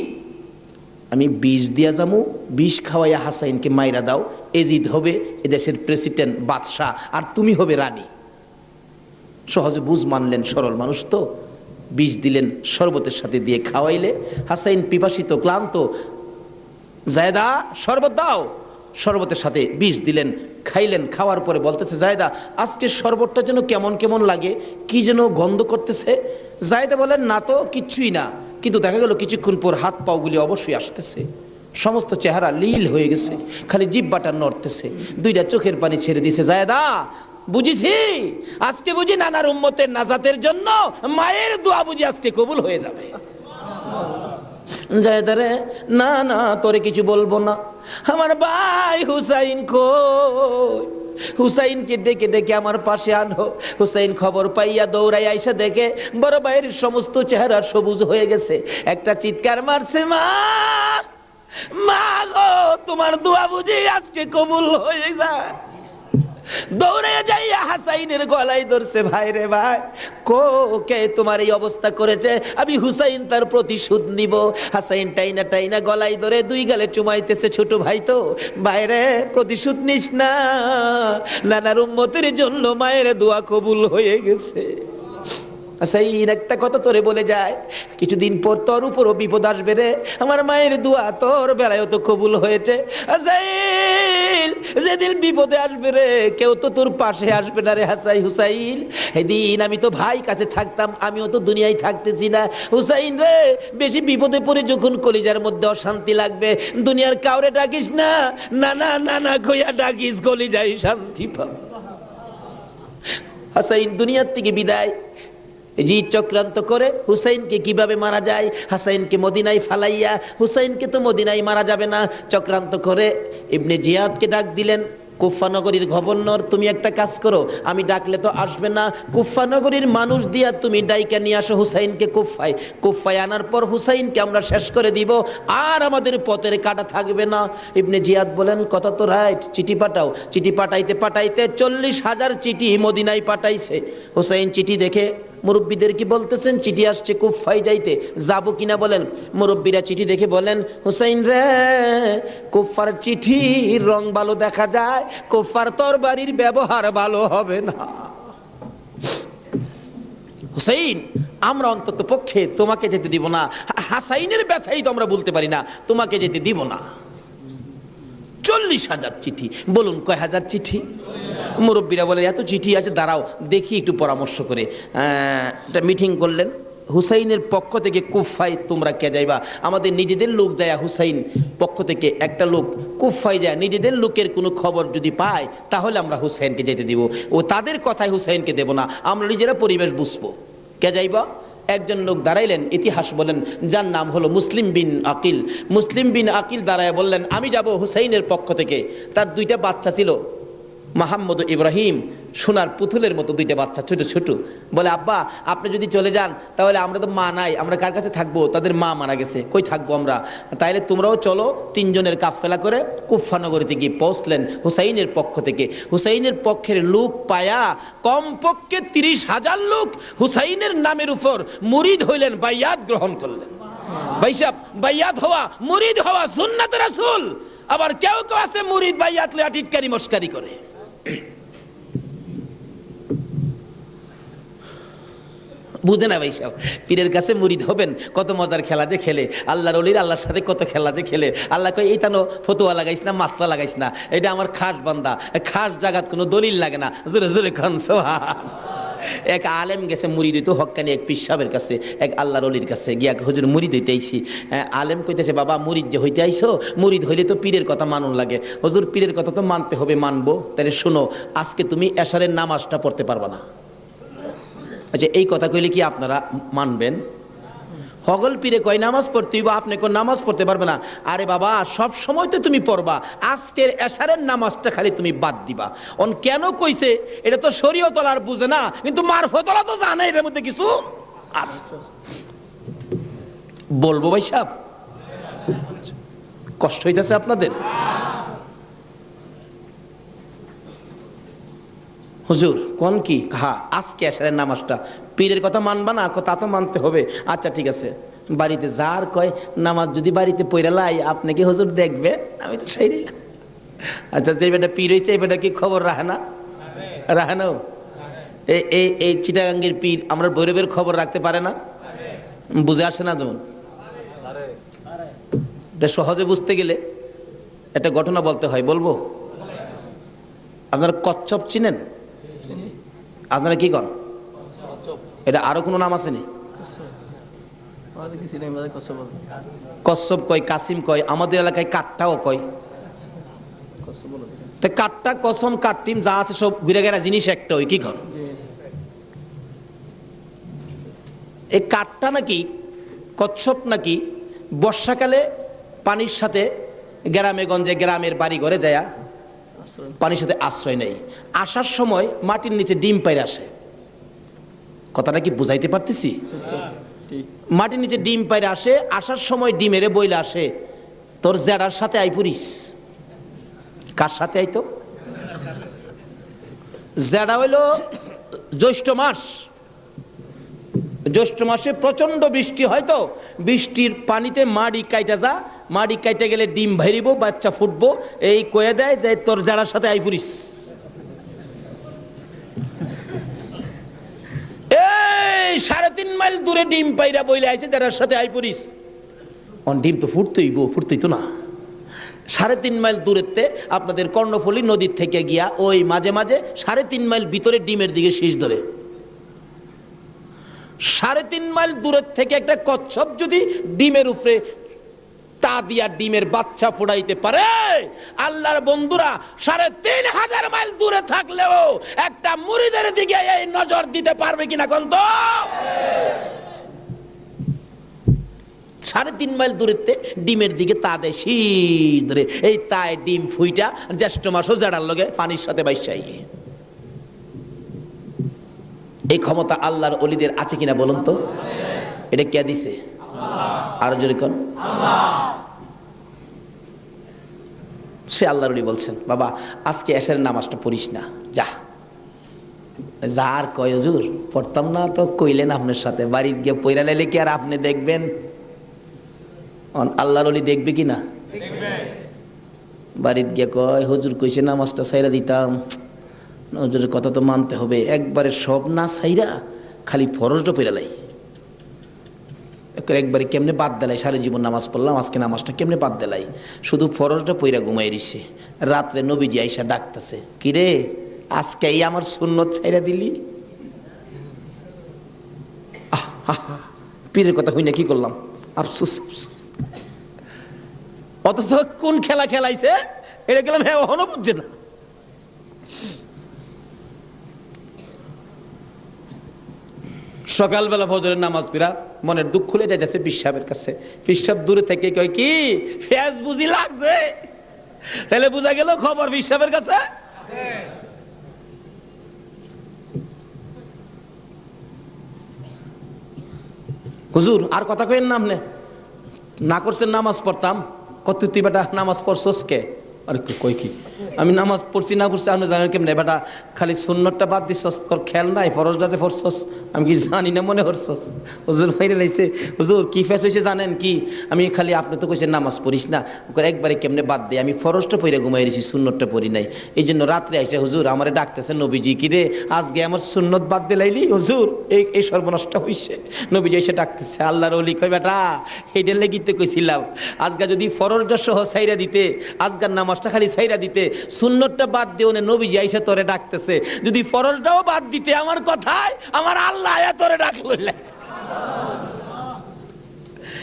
আমি বিষ দিয়া যামু, বিষ খাওয়াইয়া হাসাইনকে মাইরা দাও, এজিদ হবে এদেশের প্রেসিডেন্ট বাদশাহ, আর তুমি হবে রানী। সহজে বুঝ মানলেন, সরল মানুষ তো। বিষ দিলেন, শরবতের সাথে দিয়ে খাওয়াইলে হাসাইন পিপাসিত ক্লান্ত, জায়দা শরবত দাও, শরবতের সাথে বিষ দিলেন, খাইলেন। খাওয়ার পরে বলতেছে জায়দা আজকে শরবতটা যেন কেমন কেমন লাগে, কি যেন গন্ধ করতেছে। জায়দা বলেন না তো, কিচ্ছুই না, কিন্তু দেখা গেল কিছুক্ষণ পর হাত পাওগুলি অবশ্যই আসতেছে, সমস্ত চেহারা লীল হয়ে গেছে, খালি জিহ্বাটা নড়তেছে, দুইটা চোখের পানি ছেড়ে দিছে। জায়দা বুঝিছি আজকে বুঝি নানার উম্মতের নাজাতের জন্য মায়ের দোয়া বুঝি আজকে কবুল হয়ে যাবে। জায়দারে না না তোরে কিছু বলবো না, আমার ভাই হুসাইন কই, হুসাইনকে ডেকে ডেকে আমার পাশে আনো। হুসাইন খবর পাইয়া দৌড়াই আইসা দেখে বড় ভাইয়ের সমস্ত চেহারা সবুজ হয়ে গেছে। একটা চিৎকার মারছে, মা মা গো তোমার দোয়া বুঝি আজকে কবুল হয়ে যায়। দৌড়ে যাইয়া হাসাইনের গলায় ধরছে, ভাই রে ভাই, কে তোমার এই অবস্থা করেছে, আমি হুসাইন তার প্রতিশোধ নিব। হাসাইন টাইনা টাইনা গলায় ধরে দুই গালে চুমাইতেছে, ছোট ভাই তো, ভাইরে প্রতিশোধ নিস না, নানার উম্মতের জন্য মায়ের দোয়া কবুল হয়ে গেছে। হাসাইন একটা কথা তোরে বলে যায়, কিছুদিন পর তোর উপরও বিপদ আসবে রে, আমার মায়ের দোয়া তোর বেলায় তো কবুল হয়েছে। হাসাইন যেদিন বিপদে আসবে রে, কেউ তো তোর পাশে আসবে না রে হুসাইন। এদিন আমি তো ভাই কাছে থাকতাম, আমিও তো দুনিয়ায় থাকতেছি না। হুসাইন রে, বেশি বিপদে পড়ে যখন কলিজার মধ্যে অশান্তি লাগবে, দুনিয়ার কাউরে ডাকিস না, নানা নানা কইয়া ডাকিস, কলিজায় শান্তি পাবে। হাসাইন দুনিয়ার থেকে বিদায়, জি চক্রান্ত করে হুসাইনকে কিভাবে মারা যায়, হাসাইনকে মদিনায় ফালাইয়া, হুসাইনকে তো মদিনায় মারা যাবে না, চক্রান্ত করে ইবনে জিয়াদকে ডাক দিলেন। কুফা নগরীর গভর্নর, তুমি একটা কাজ করো, আমি ডাকলে তো আসবে না, কুফা নগরীর মানুষ দিয়া তুমি ডাইকা নিয়ে আসো হুসাইনকে কুফায়। কুফায় আনার পর হুসাইনকে আমরা শেষ করে দিব, আর আমাদের পথের কাটা থাকবে না। ইবনে জিয়াদ বলেন কথা তো রাইট, চিঠি পাঠাও। চিঠি পাঠাইতে পাঠাইতে 40,000 চিঠি মদিনায় পাঠাইছে। হুসাইন চিঠি দেখে মুরব্বীদের কি বলতেছেন, চিঠি আসছে কুফায় যাইতে, যাবো কিনা বলেন। মুরব্বীরা চিঠি দেখে বলেন, হুসাইন রে, কুফার চিঠির রং ভালো দেখা যায়, কুফার তরবারির ব্যবহার ভালো হবে না। হুসাইন আমরা অন্তত পক্ষে তোমাকে যেতে দিব না, হাসাইনের ব্যথাই তো আমরা বলতে পারি না, তোমাকে যেতে দিব না। 40,000 চিঠি, বলুন কয় হাজার চিঠি? মুরব্বীরা বলে এত চিঠি আছে, দাঁড়াও দেখি একটু পরামর্শ করে। একটা মিটিং করলেন, হুসাইনের পক্ষ থেকে কুফায় তোমরা কে যাইবা? আমাদের নিজেদের লোক যায়, হুসাইন পক্ষ থেকে একটা লোক কুফায় যায়, নিজেদের লোকের কোনো খবর যদি পায় তাহলে আমরা হুসাইনকে যেতে দিব, ও তাদের কথায় হুসাইনকে দেব না, আমরা নিজেরা পরিবেশ বুঝবো। কে যাইবা? একজন লোক দাঁড়াইলেন, ইতিহাস বলেন, যার নাম হলো মুসলিম বিন আকিল। মুসলিম বিন আকিল দাঁড়ায় বললেন, আমি যাব হুসাইনের পক্ষ থেকে। তার দুইটা বাচ্চা ছিল, মোহাম্মদ ইব্রাহিম, সোনার পুতুলের মতো দুইটা বাচ্চা, ছোট ছোট। বলে আব্বা আপনি যদি চলে যান তাহলে আমরা তো মা নাই, আমরা কার কাছে থাকবো? তাদের মা মারা গেছে, কই থাকবো আমরা, তাইলে তোমরাও চলো। তিনজনের কাফেলা করে কুফা নগরীতে গিয়ে পৌঁছলেন হুসাইনের পক্ষ থেকে। হুসাইনের পক্ষের লোক পায়া কমপক্ষে 30,000 লোক হুসাইনের নামের উপর মুরিদ হইলেন, বাইয়াত গ্রহণ করলেন। ভাইসাব, বাইয়াত হওয়া, মুরিদ হওয়া সুন্নাত রাসূল। আবার কেউ কেউ আছে মুরিদ বাইয়াত লইয়া টিটকারি মস্কারি করে। বুঝে না ভাইসাব, পীরের কাছে মুরিদ হবেন, কত মজার খেলা যে খেলে, আল্লাহর ওলির আল্লাহর সাথে কত খেলা যে খেলে। আল্লাহ কয় এই তানো ফতুয়া লাগাইস না, মাসলা লাগাইস না, এটা আমার খাস বান্দা, খাস জাগাত কোনো দলিল লাগে না, জোরে জোরে খান সোহান। এক আলেম গেছে মুরিদ হইতো, হক্কানি এক পীর সাহেবের কাছে, এক আল্লাহর ওলির কাছে গিয়া, হুজুর মুরিদ হইতে আইছি। আলেম কইতেছে, বাবা মুরিদ যে হইতে আইছো, মুরিদ হইলে তো পীরের কথা মানুন লাগে। হুজুর পীরের কথা তো মানতে হবে, মানবো, তাহলে শোনো, আজকে তুমি এশারের নামাজটা পড়তে পারবা না। আচ্ছা এই কথা কইলে কি আপনারা মানবেন? হগল পীরে কয় নামাজ পড়তে হইব, আপনি কোন নামাজ পড়তে পারবে না। আরে বাবা, সব সময় তো তুমি পড়বা, আজকের এশারের নামাজটা খালি তুমি বাদ দিবা। অন কেন কইছে এটা তো শরীয়ত আর বুঝে না, কিন্তু মারফতলা তো জানে এর মধ্যে কিছু আছে। বলবো ভাই সাহেব, কষ্ট হইতেছে আপনাদের? হুজুর কোন কি? হ্যাঁ, আজকে এশারের নামাজটা পীরের কথা মানবা না? তা তো মানতে হবে। আচ্ছা ঠিক আছে, বাড়িতে যার কয় নামাজ যদি বাড়িতে পড়া লাই, আপনি কি হুজুর দেখবে? আমি তো সেই। আচ্ছা, যে বেটা পীর হয়েছে এই বেটা কি খবর রাখে না? রাখে না? এই চিটাগাঙ্গের পীর আমরা ভৈরবের খবর রাখতে পারে না? বুঝে আসে না? যেমন সহজে বুঝতে গেলে একটা ঘটনা বলতে হয়, বলবো? আপনারা কচ্ছপ চিনেন? আপনারা কি কন? এটা আরো কোনো নাম আছে নি? কচ্ছপ কয়, কাসিম কয়, আমাদের এলাকায় কাঠটাও কয়। কাঠটা, কসম, কাঠটিম যা আছে সব ঘুরে গেরা জিনিস একটা, ওই কি কন? এই কাঠটা নাকি, কচ্ছপ নাকি বর্ষাকালে পানির সাথে গ্রামে গঞ্জে, গ্রামের বাড়ি ঘরে যায় পানির সাথে আশ্রয় নেই। আসার সময় মাটির নিচে ডিম পাইরে আসে। কথাটা কি বুঝাইতে পারতেছি? মাটির নিচে ডিম পাইরে আসে, আসার সময় ডিমেরে বইলে আসে, তোর জেডার সাথে আই পড়িস। কার সাথে আইতো? জেডা হইল জ্যৈষ্ঠ মাস। জ্যৈষ্ঠ মাসে প্রচন্ড বৃষ্টি হয়, তো বৃষ্টির পানিতে মাড়ি কাইটা যা, মাড়ি কাইটা গেলে ডিম ভাইরিব, বাচ্চা ফুটবো, এই কয়ে দেয় যে তোর যারার সাথে আই পড়িস। এই 3.5 মাইল দূরে ডিম পাইরা বইলে আইছে যারার সাথে আই পড়িস। ডিম তো ফুটতেই তো না। 3.5 মাইল দূরেতে আপনাদের কর্ণফুলী নদীর থেকে গিয়া ওই মাঝে মাঝে 3.5 মাইল ভিতরে ডিমের দিকে শীষ ধরে। 3.5 মাইল দূরের থেকে একটা কচ্ছপ যদি ডিমের উপরে তা দিয়া ডিমের বাচ্চা ফোড়াইতে পারে, আল্লাহর বন্ধুরা 3,500 মাইল দূরে থাকলেও একটা মুরিদের দিকে এই নজর দিতে পারবে কিনা কোন? তো 3.5 মাইল দূরেতে ডিমের দিকে তা দেয় শীষ ধরে, এই তাই ডিম ফুইটা জ্যৈষ্ঠ মাসও জাড়ার লগে পানির সাথে বাইসাই। এই ক্ষমতা আল্লাহর ওলিদের আছে কিনা বলুন তো? এটা কে দিছে? আরো জোরে কোন? সে আল্লাহর ওলি বলছেন, বাবা আজকে এশারের নামাজটা পড়িস না, যা। যার কয় হুজুর পড়তাম না, তো কইলেন আপনার সাথে, বাড়িতে গিয়ে পয়রা লাইলে কি আর আপনি দেখবেন? আল্লাহর ওলি দেখবে কিনা? বাড়িতে গিয়ে কয় হুজুর কইছে নামাজটা ছাইরা দিতাম, হুজুরের কথা তো মানতে হবে, একবারে সব না ছাইরা খালি ফরজটা পয়রা লাই। একবারে কেমনে বাদ দেলাই, সারা জীবন নামাজ পড়লাম, আজকে নামাজটা কেমনে বাদ দেলাই, শুধু ফরজটা পইরা ঘুমাই রইছে। রাত্রে নবীজি আইসা ডাকতেছে, কিরে আজকে এই আমার সুন্নত ছাইরা দিলি? পীরের কথা হই না, কি করলাম, আফসোস। অথচ কোন খেলা খেলাইছে এটা গেলাম, হ্যাঁ ওখানে বুঝছে না। সকালবেলা ফজরের নামাজ পড়া মনের দুঃখ খুলে যাইতেছে পীর সাহেবের কাছে। পীর সাহেব দূরে থেকে কয়, কি ফেস বুঝি লাগছে? তাহলে বোঝা গেল খবর পীর সাহেবের কাছে। হুজুর আর কথা কইেন না, আপনি না করছেন নামাজ পড়তাম, কত তুই বেটা নামাজ পড়ছস কে? আরে কই কি আমি নামাজ পড়ছি না পড়ছি আপনি জানেন কেমনে? বেটা খালি সুন্নতটা বাদ দিছস, তোর খেয়াল নাই ফরজটা যে পড়ছস, আমি কি জানি না মনে করছস? হুজুর মাইরে লাইছে। হুজুর কি ফেস হয়েছে জানেন কি? আমি খালি আপনি তো কইছেন নামাজ পড়িস না, একবারে কেমনে বাদ দেয়, আমি ফরজটা পড়ে ঘুমাই রয়েছি, সুন্নতটা পড়ি নাই, এই জন্য রাত্রে আইসে হুজুর আমারে ডাকতেছে নবীজি, কি রে আজকে আমার সুন্নত বাদ দিলাইলি? হুজুর এই সর্বনষ্ট হইছে। নবীজি এসে ডাকতেছে, আল্লাহর ওলি কই বেটা এইটার লেগি তো কইছিলাম, আজকে যদি ফরজটা সহ ছাইরা দিতে, আজকের নামাজটা খালি ছাইরা দিতে, সুন্নতটা বাদ দিও না, নবীজি আইসা তোরে ডাকতেছে, যদি ফরজটাও বাদ দিতে আমার কথায় আমার আল্লাহ আয়া তোরে ডাকলো।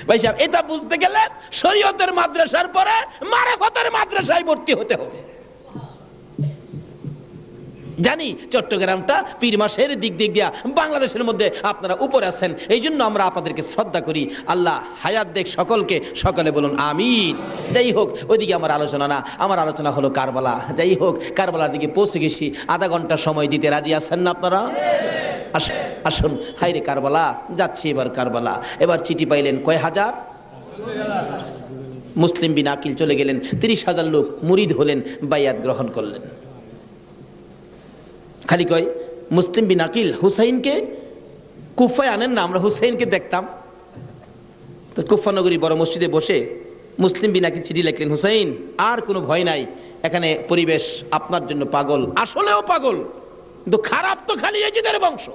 ভাই সাহেব এটা বুঝতে গেলে শরীয়তের মাদ্রাসার পরে মারিফতের মাদ্রাসায় ভর্তি হতে হবে। জানি চট্টগ্রামটা পীর মাসের দিক দিয়া বাংলাদেশের মধ্যে আপনারা উপরে আছেন, এই জন্য আমরা আপনাদেরকে শ্রদ্ধা করি। আল্লাহ হায়াত দেখ সকলকে, সকলে বলুন আমিন। যাই হোক, ওইদিকে আমার আলোচনা না, আমার আলোচনা হলো কারবালা। যাই হোক, কারবালার দিকে পৌঁছে গেছি। আধা ঘন্টা সময় দিতে রাজি আছেন না আপনারা? আসুন আসুন, হাইরে কারবালা, যাচ্ছি এবার কারবালা। এবার চিঠি পাইলেন কয় হাজার? মুসলিম বিন আকিল চলে গেলেন, 30,000 লোক মুরিদ হলেন, বাইয়াত গ্রহণ করলেন। খালি কয় মুসলিম বিন আকিল হুসাইনকে কুফায় আনেন না, আমরা হুসাইনকে দেখতাম। তো কুফা নগরী বড় মসজিদে বসে মুসলিম বিন আকিল চিঠি লিখলেন, হুসাইন আর কোনো ভয় নাই, এখানে পরিবেশ আপনার জন্য পাগল, আসলেও পাগল, কিন্তু খারাপ তো খালি এজিদের বংশ।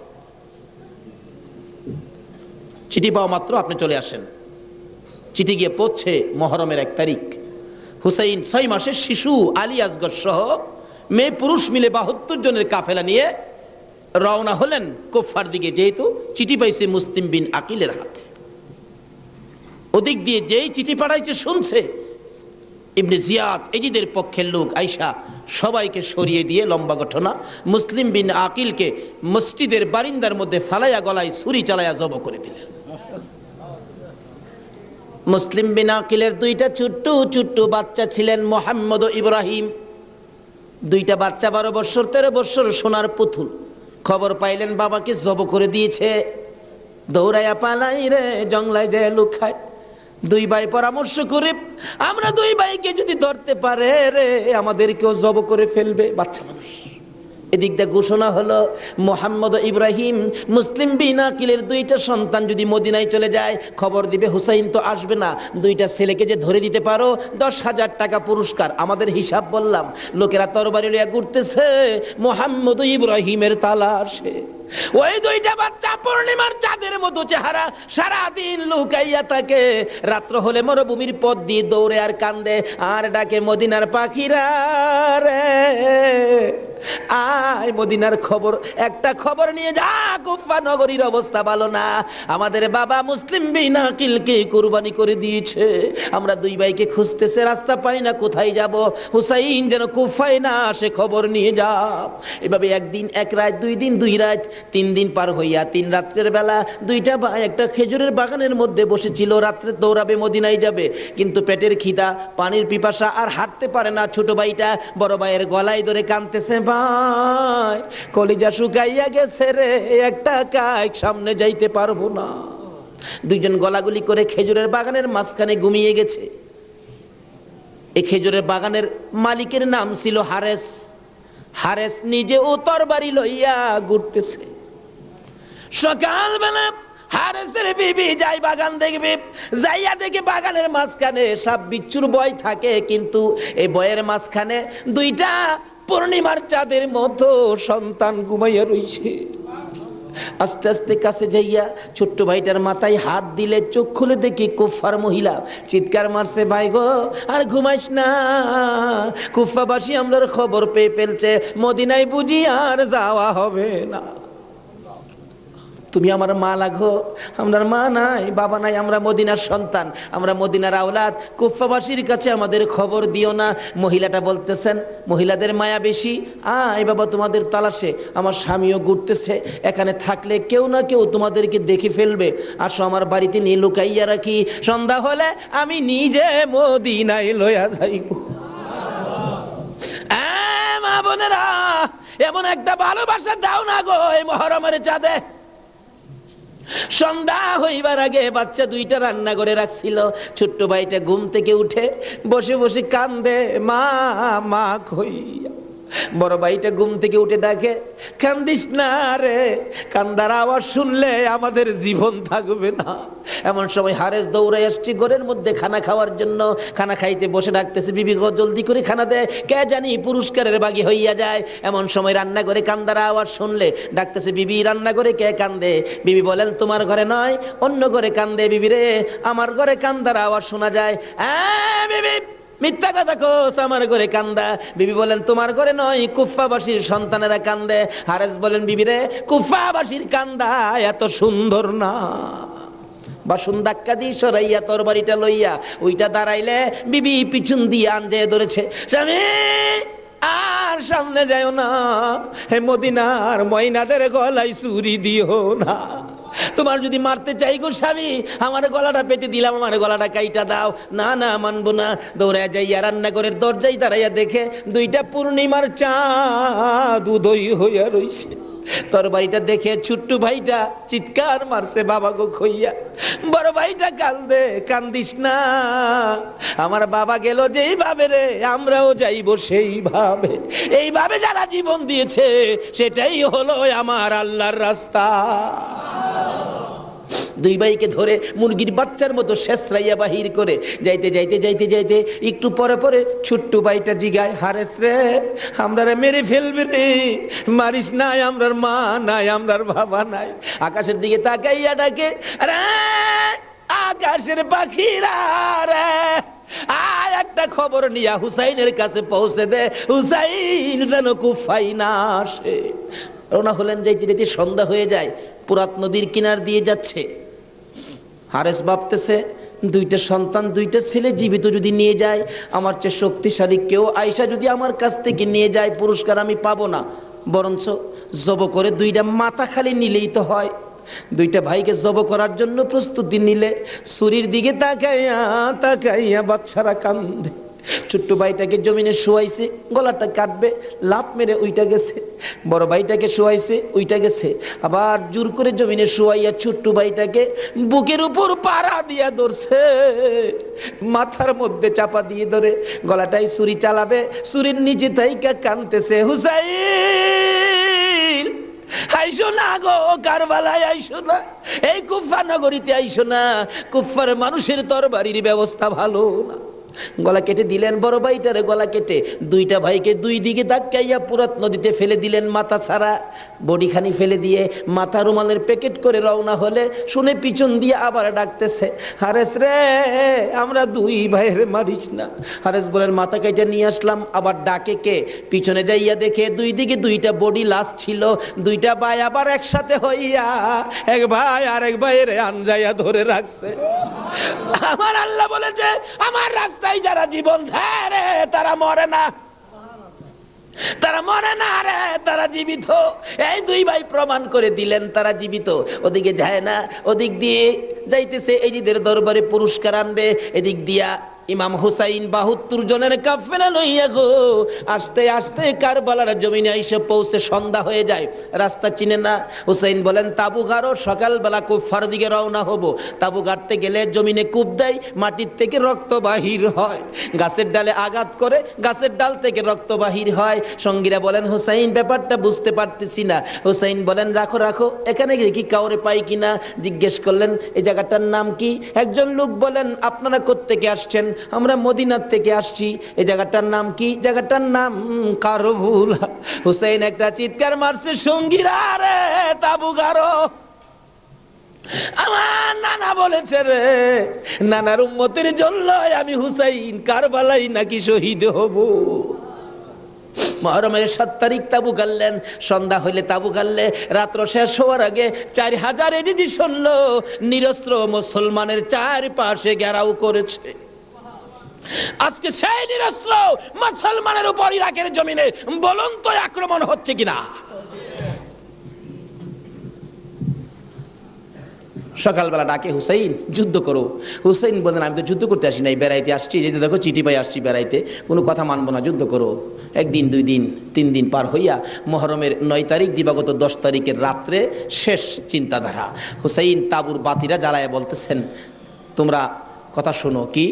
চিঠি পাওয়া মাত্র আপনি চলে আসেন। চিঠি গিয়ে পৌঁছে মহরমের 1 তারিখ। হুসাইন 6 মাসের শিশু আলী আসগর সহ মেয়ে পুরুষ মিলে 72 জনের কাফেলা নিয়ে রওনা হলেন কুফার দিকে, যেহেতু চিঠি পাইছে মুসলিম বিন আকিলের হাতে। ওদিক দিয়ে যেই চিঠি পাঠাইছে শুনছে ইবনে জিয়াদ এজিদের পক্ষের লোক আইসা সবাইকে সরিয়ে দিয়ে, লম্বা ঘটনা, মুসলিম বিন আকিলকে মসজিদের বারিন্দার মধ্যে ফালাইয়া গলায় ছুরি চালাইয়া জব করে দিলেন। মুসলিম বিন আকিলের 2টা ছোট্ট ছোট্ট বাচ্চা ছিলেন, মোহাম্মদ ও ইব্রাহিম। 2টা বাচ্চা 12 বছর 13 বছর, সোনার পুতুল। খবর পাইলেন বাবাকে জব করে দিয়েছে, দৌড়াইয়া পালাই রে জঙ্গলায় যায় লুকায়। 2 ভাই পরামর্শ করে, আমরা 2 ভাইকে যদি ধরতে পারে রে আমাদেরকেও জব করে ফেলবে, বাচ্চা মানুষ। এদিক দিয়ে ঘোষণা হলো মোহাম্মদ ইব্রাহিম মুসলিম বিন আকিলের 2টা সন্তান যদি মদিনায় চলে যায়, খবর দিবে হুসাইন তো আসবে না, 2টা ছেলেকে যে ধরে দিতে পারো 10,000 টাকা পুরস্কার। আমাদের হিসাব বললাম, লোকেরা তরবারি লইয়া ঘুরতেছে মোহাম্মদ ইব্রাহিমের তালাশে। ওই 2টা বাচ্চা পূর্ণিমার চাঁদের মতো চেহারা, সারাদিন লুকাইয়া থাকে, রাত্র হলে মরুভূমির পথ দিয়ে দৌড়ে আর কান্দে আর ডাকে মদিনার পাখিরা রে আয়, মদিনার খবর, একটা খবর নিয়ে যা, কুফা নগরীর অবস্থা ভালো না, আমাদের বাবা মুসলিম বিন আকিলকে কুরবানি করে দিয়েছে, আমরা 2 ভাইকে খুঁজতেছে, রাস্তা পাই না, কোথায় যাব, হুসাইন যেন কুফায় না আসে, খবর নিয়ে যা। এভাবে 1 দিন 1 রাত, 2 দিন 2 রাত, 3 দিন পার হইয়া 3 রাত্রের বেলা 2টা ভাই একটা খেজুরের বাগানের মধ্যে বসেছিল, রাত্রে দৌড়াবে মদিনায় যাবে, কিন্তু পেটের খিদা, পানির পিপাসা, আর হাঁটতে পারে না। ছোট ভাইটা বড় ভাইয়ের গলায় ধরে কাঁদতেছে, ভাই কলিজা শুকাইয়া গেছে রে, একটা কাজ সামনে যাইতে পারবো না। 2 জন গলাগুলি করে খেজুরের বাগানের মাঝখানে ঘুমিয়ে গেছে। এই খেজুরের বাগানের মালিকের নাম ছিল হারেস। হারেস নিজে ও তরবারি লইয়া ঘুরতেছে। সকালবেলা হারেসের বিবি যাই বাগান দেখবে, যাইয়া দেখে বাগানের মাঝখানে সাপ বিচ্ছুর ভয় থাকে, কিন্তু এই বয়ের মাঝখানে 2টা পূর্ণিমার চাঁদের মতো সন্তান ঘুমাইয়া রইছে। আস্তে আস্তে কাছে যাইয়া ছোট্ট ভাইটার মাথায় হাত দিলে, চোখ খুলে দেখি কুফার মহিলা, চিৎকার মারছে, ভাই গো আর ঘুমাইস না, কুফাবাসী আমরার খবর পেয়ে ফেলছে, মদিনায় বুঝি আর যাওয়া হবে না, তুমি আমার মা লাগো, আমার মা নাই, বাবা নাই, আমরা মদিনার সন্তান, আমরা মদিনার আওলাদ, কুফাবাসীর কাছে আমাদের খবর দিও না। মহিলাটা বলতেছেন, মহিলাদের মায়া বেশি, আয় বাবা তোমাদের তালাশে, আমার স্বামীও ঘুরতেছে, এখানে থাকলে কেউ না কেউ তোমাদেরকে দেখে ফেলবে, আসো আমার বাড়িতে নিয়ে লুকাইয়া রাখি, সন্ধ্যা হলে আমি নিজে মদিনায় লইয়া যাইব। মা বোনেরা, এমন একটা ভালোবাসা দাও না গো এই মহরমের চাঁদে। সন্ধ্যা হইবার আগে বাচ্চা 2টা রান্না করে রাখছিল। ছোট্ট ভাইটা ঘুম থেকে উঠে বসে বসে কান্দে, মা মা কইয়া। বড় ভাইটা ঘুম থেকে উঠে ডাকে, কান্দিস না রে, কান্দার আওয়াজ শুনলে আমাদের জীবন থাকবে না। এমন সময় হারেস দৌড়ে আসছে ঘরের মধ্যে খানা খাওয়ার জন্য। খানা খাইতে বসে ডাকতেছে, বিবি গো জলদি করে খানা দে, কে জানি পুরস্কারের বাগি হইয়া যায়। এমন সময় রান্না করে কান্দার আওয়াজ শুনলে ডাকতেছে, বিবি রান্না করে কে কান্দে? বিবি বলেন, তোমার ঘরে নয়, অন্য ঘরে কান্দে। বিবি রে, আমার ঘরে কান্দার আওয়াজ শোনা যায়। বিবি মিথ্যা কথা কোস, আমার ঘরে কান্দা। বিবি বলেন, তোমার ঘরে নয়, কুফাবাসীর সন্তানেরা কান্দে। হারেস বলেন, বিবি রে, কুফাবাসীর কান্দা এত সুন্দর না। বাসন ধাক্কা দিয়ে সরাইয়া তরবারিটা লইয়া ওইটা দাঁড়াইলে বিবি পিছন দিয়ে আনজে ধরেছে, স্বামী আর মদিনার সামনে যাও না, হে মদিনার ময়নাদের গলায় ছুরি দিও না। তোমার যদি মারতে চাই গো স্বামী, আমার গলাটা পেতে দিলাম, আমার গলাটা কাইটা দাও। না না, মানবো না। দৌড়ায় যাইয়া রান্নাঘরের দরজায় দাঁড়াইয়া দেখে দুইটা পূর্ণিমার চাঁদ উদয় হইয়া রইছে। তরবারিটা দেখে ছোট্ট ভাইটা চিৎকার মারছে, বাবা গো খইয়া। বড় ভাইটা কান্দে, কান্দিস না, আমার বাবা গেল যেইভাবে রে, আমরাও যাইব সেইভাবে। এইভাবে যারা জীবন দিয়েছে সেটাই হলো আমার আল্লাহর রাস্তা। দুই ভাইকে ধরে মুরগির বাচ্চার মতো শেষরাইয়া বাহির করে যাইতে যাইতে যাইতে যাইতে একটু পরে পরে ছোট্ট ভাইটা জিগায়, হারেস রে, আমরা মেরে ফেলবে রে, মারিস নাই, আমরার মা নাই, আমরার বাবা নাই। আকাশের দিকে তাকাইয়া ডাকে, রে আকাশের পাখিরা রে, আর একটা খবর নিয়া হুসাইনের কাছে পৌঁছে দে, হুসাইন যেন কুফায় না আসে। রওনা হলেন, যাইতে যাইতে সন্ধ্যা হয়ে যায়। পুরাত নদীর কিনার দিয়ে যাচ্ছে। হারেস ভাবতেছে, দুইটা সন্তান, দুইটা ছেলে জীবিত যদি নিয়ে যায়, আমার চেয়ে শক্তিশালী কেউ আয়সা যদি আমার কাছ থেকে নিয়ে যায়, পুরস্কার আমি পাবো না, বরঞ্চ জব করে দুইটা মাথা খালি নিলেই তো হয়। দুইটা ভাইকে জব করার জন্য প্রস্তুতি নিলে ছুরির দিকে তাকাইয়া তাকাইয়া বাচ্চারা কান্দে। ছোট্ট ভাইটাকে জমিনে শোয়াইছে, গলাটা কাটবে, লাফ মেরে উইটা গেছে। বড় ভাইটাকে শোয়াইছে, উইটা গেছে। আবার জোর করে জমিনে শোয়াইয়া ছোট্ট ভাইটাকে বুকের উপর পাড়া দিয়া ধরছে, মাথার মধ্যে চাপা দিয়ে ধরে গলাটাই ছুরি চালাবে, ছুরির নিচে থাইকা কাঁদতেছে, হুসাইন আইসো না গো, কারবালায় আইসো না, এই কুফা নগরীতে আইসো না, কুফার মানুষের তরবারির ব্যবস্থা ভালো না। গলা কেটে দিলেন বড় ভাইটারে, গলা কেটে দুইটা ভাইকে দুই দিকে ধাক্কাইয়া পুরাত নদীতে ফেলে দিলেন, মাথা ছাড়া বডিখানি ফেলে দিয়ে মাথা রুমালের প্যাকেট করে রওনা হলে শুনে পিছন দিয়ে আবার ডাকতেছে, হারেস রে, আমরা দুই ভাইয়ের মারিস না। হারেস বলেন, মাথা কেটে নিয়ে আসলাম। আবার ডাকে কে? পিছনে যাইয়া দেখে দুই দিকে দুইটা বডি লাশ ছিল। দুইটা ভাই আবার একসাথে হইয়া এক ভাই আর এক ভাইয়ের আনজাইয়া ধরে রাখছে। আমার আল্লাহ বলেছে, আমার রাস্তায় যারা জীবন দেয় রে, তারা মরে না, তারা মরে না রে, তারা জীবিত। এই দুই ভাই প্রমাণ করে দিলেন তারা জীবিত। ওদিকে যায় না, ওদিক দিয়ে যাইতেছে, এজিদের দরবারে পুরস্কার আনবে। এদিক দিয়া ইমাম হুসাইন 72 জনের কাফেলা লইয়া গো আস্তে আস্তে কারবালার জমিনে এসে পৌঁছে সন্ধ্যা হয়ে যায়। রাস্তা চিনে না। হুসাইন বলেন, তাবু গাড়ো, সকালবেলা কুফার দিকে রওনা হব। তাবু গাড়তে গেলে জমিনে কূপ দেয়, মাটির থেকে রক্ত বাহির হয়। গাছের ডালে আঘাত করে, গাছের ডাল থেকে রক্ত বাহির হয়। সঙ্গীরা বলেন, হুসাইন ব্যাপারটা বুঝতে পারতেছি না। হুসাইন বলেন, রাখো রাখো, এখানে কি কাউরে পাই কিনা। জিজ্ঞেস করলেন, এই জায়গাটার নাম কি? একজন লোক বলেন, আপনারা কোত্থেকে আসছেন? আমরা মদিনার থেকে আসছি। এই জায়গাটার নাম কি? জায়গাটার নাম কারবুলা। হুসাইন একটা চিৎকার মারছে, সঙ্গীরা রে, তাবু গাড়ো। আমার নানা বলেছে রে, নানার উম্মতের জন্য আমি হুসাইন কারবালাই নাকি শহীদ হব। মুহররমের 7 তারিখ তাবু গাড়লেন। সন্ধ্যা হইলে তাবু গাড়লে রাত্র শেষ হওয়ার আগে 4000 এডিদি শুনল নিরস্ত্র মুসলমানের চারপাশে ঘেরাও করেছে। আজকে সেই নিরস্ত্র মুসলমানের উপর ইরাকের জমিনে বলুন তো আক্রমণ হচ্ছে কিনা? সকালবেলা ডাকে, হুসাইন যুদ্ধ করো। হুসাইন বলেন, আমি তো যুদ্ধ করতে আসি নাই, বেড়াইতে আসছি। যেতে দেখো চিঠি পাই আসছি বেড়াইতে, কোনো কথা মানবো না, যুদ্ধ করো। 1 দিন 2 দিন 3 দিন পার হইয়া মুহররমের 9 তারিখ দিবাগত 10 তারিখের রাত্রে শেষ চিন্তাধারা। হুসাইন তাবুর বাতিরা জ্বালায় বলতেছেন, তোমরা কথা শোনো। কি?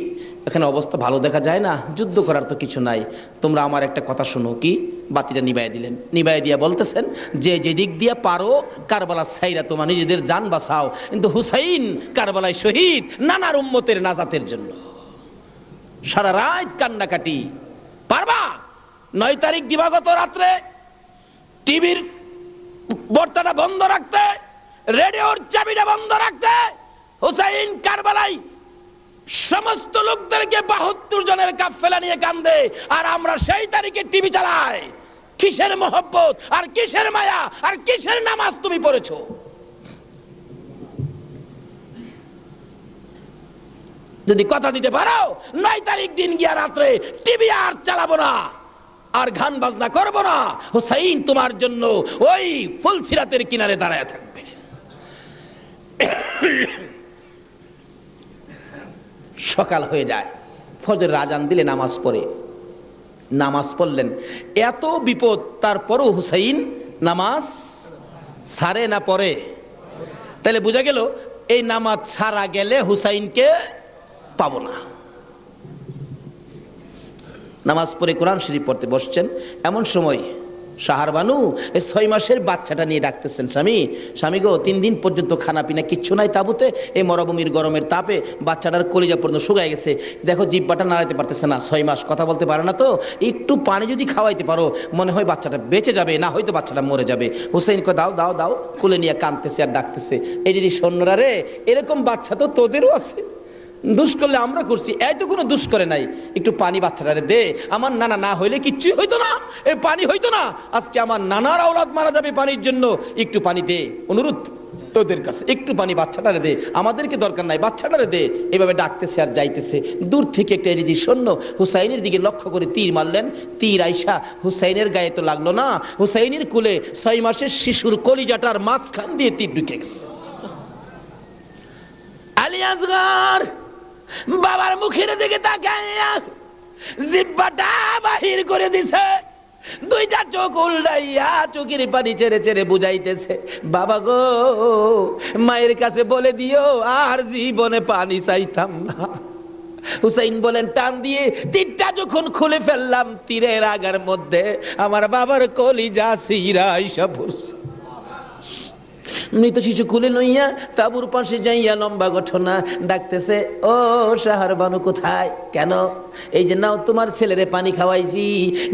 এখানে অবস্থা ভালো দেখা যায় না, যুদ্ধ করার তো কিছু নাই, তোমরা আমার একটা কথা শোনো। কি? বাতিটা নিবাই দিলেন। নিবাই দিয়া বলতেছেন, যে যেদিক দিয়া পারো কারবালা ছাইরা তোমার নিজেদের জান বাঁচাও, কিন্তু হুসাইন কারবালায় শহীদ নানার উম্মতের নাজাতের জন্য। সারা রাত কান্নাকাটি। পারবা? 9 তারিখ দিবাগত রাত্রে টিভির বর্তাটা বন্ধ রাখতে, রেডিওর চাবিটা বন্ধ রাখতে। হুসাইন কারবালায় সমস্ত লোকদেরকে 72 জনের কাফেলা নিয়ে কান্দে, আর আমরা সেই তারিখে টিভি চালাই। কিসের মহব্বত আর কিসের মায়া আর কিসের নামাজ তুমি পড়েছো? যদি কথা দিতে পারো 9 তারিখ দিন গিয়া রাত্রে টিভি আর চালাবো না, আর গান বাজনা করব না, হুসাইন তোমার জন্য ওই ফুলসিরাতের কিনারে দাঁড়ায় থাকবে। সকাল হয়ে যায়, ফজরের আজান দিলে নামাজ পড়লেন। এত বিপদ তারপরও হুসাইন নামাজ ছাড়ে না পড়ে। তাহলে বোঝা গেল এই নামাজ ছাড়া গেলে হুসাইনকে পাবো না। নামাজ পড়ে কোরআন শরীফ পড়তে বসছেন, এমন সময় শাহার বানু এই 6 মাসের বাচ্চাটা নিয়ে ডাকতেছেন, স্বামী গো 3 দিন পর্যন্ত খানা পিনা কিচ্ছু নাই তাবুতে, এই মরুভূমির গরমের তাপে বাচ্চাটার কলিজা পর্যন্ত শুকায় গেছে, দেখো জিহ্বাটা নাড়াইতে পারতেছে না, 6 মাস কথা বলতে পারে না, তো একটু পানি যদি খাওয়াইতে পারো মনে হয় বাচ্চাটা বেঁচে যাবে, না হয়তো বাচ্চাটা মরে যাবে। হুসাইনকে দাও দাও দাও, কোলে নিয়ে কাঁদতেছে আর ডাকতেছে, এই যদি সৈন্যরা রে, এরকম বাচ্চা তো তোদেরও আছে, দুষ করলে আমরা করছি, এই তো কোনো দুষ করে নাই, একটু পানি বাচ্চাটারে দে, আমার নানা না হইলে কিচ্ছুই হইতো না, এই পানি হইতো না, আজকে আমার নানার আওলাদ মারা যাবে পানির জন্য, একটু পানি দে, অনুরোধ তোদের কাছে একটু পানি বাচ্চাটারে দে, আমাদেরকে দরকার নাই, বাচ্চাটারে দে। এভাবে ডাকতেছে আর যাইতেছে, দূর থেকে একটা এরিদি সৈন্য হুসাইনের দিকে লক্ষ্য করে তীর মারলেন, তীর আইসা হুসাইনের গায়ে তো লাগলো না, হুসাইনের কুলে 6 মাসের শিশুর কলিজাটার মাঝখান দিয়ে তীর ঢুকে গেছে। আলী আসগর বাবার মুখের দিকে তাকাইয়া জিহ্বাটা বাহির করে দিছে, 2টা চোখ উল্টাইয়া চোখের পানি ছেড়ে ছেড়ে বুঝাইতেছে, বাবা গো মায়ের কাছে বলে দিও আর জীবনে পানি চাইতাম না। হুসাইন বলেন, টান দিয়ে তীরটা যখন খুলে ফেললাম, তীরের আগার মধ্যে আমার বাবার কলিজা সিরা আইসা পড়ছে। মৃত শিশু কুলে লইয়া তাবুর পাশে যাইয়া লম্বা ঘটনা ডাকতেছে, ও শাহার বানু কোথায়, কেন? এই যে নাও তোমার ছেলেরে পানি খাওয়াইছি,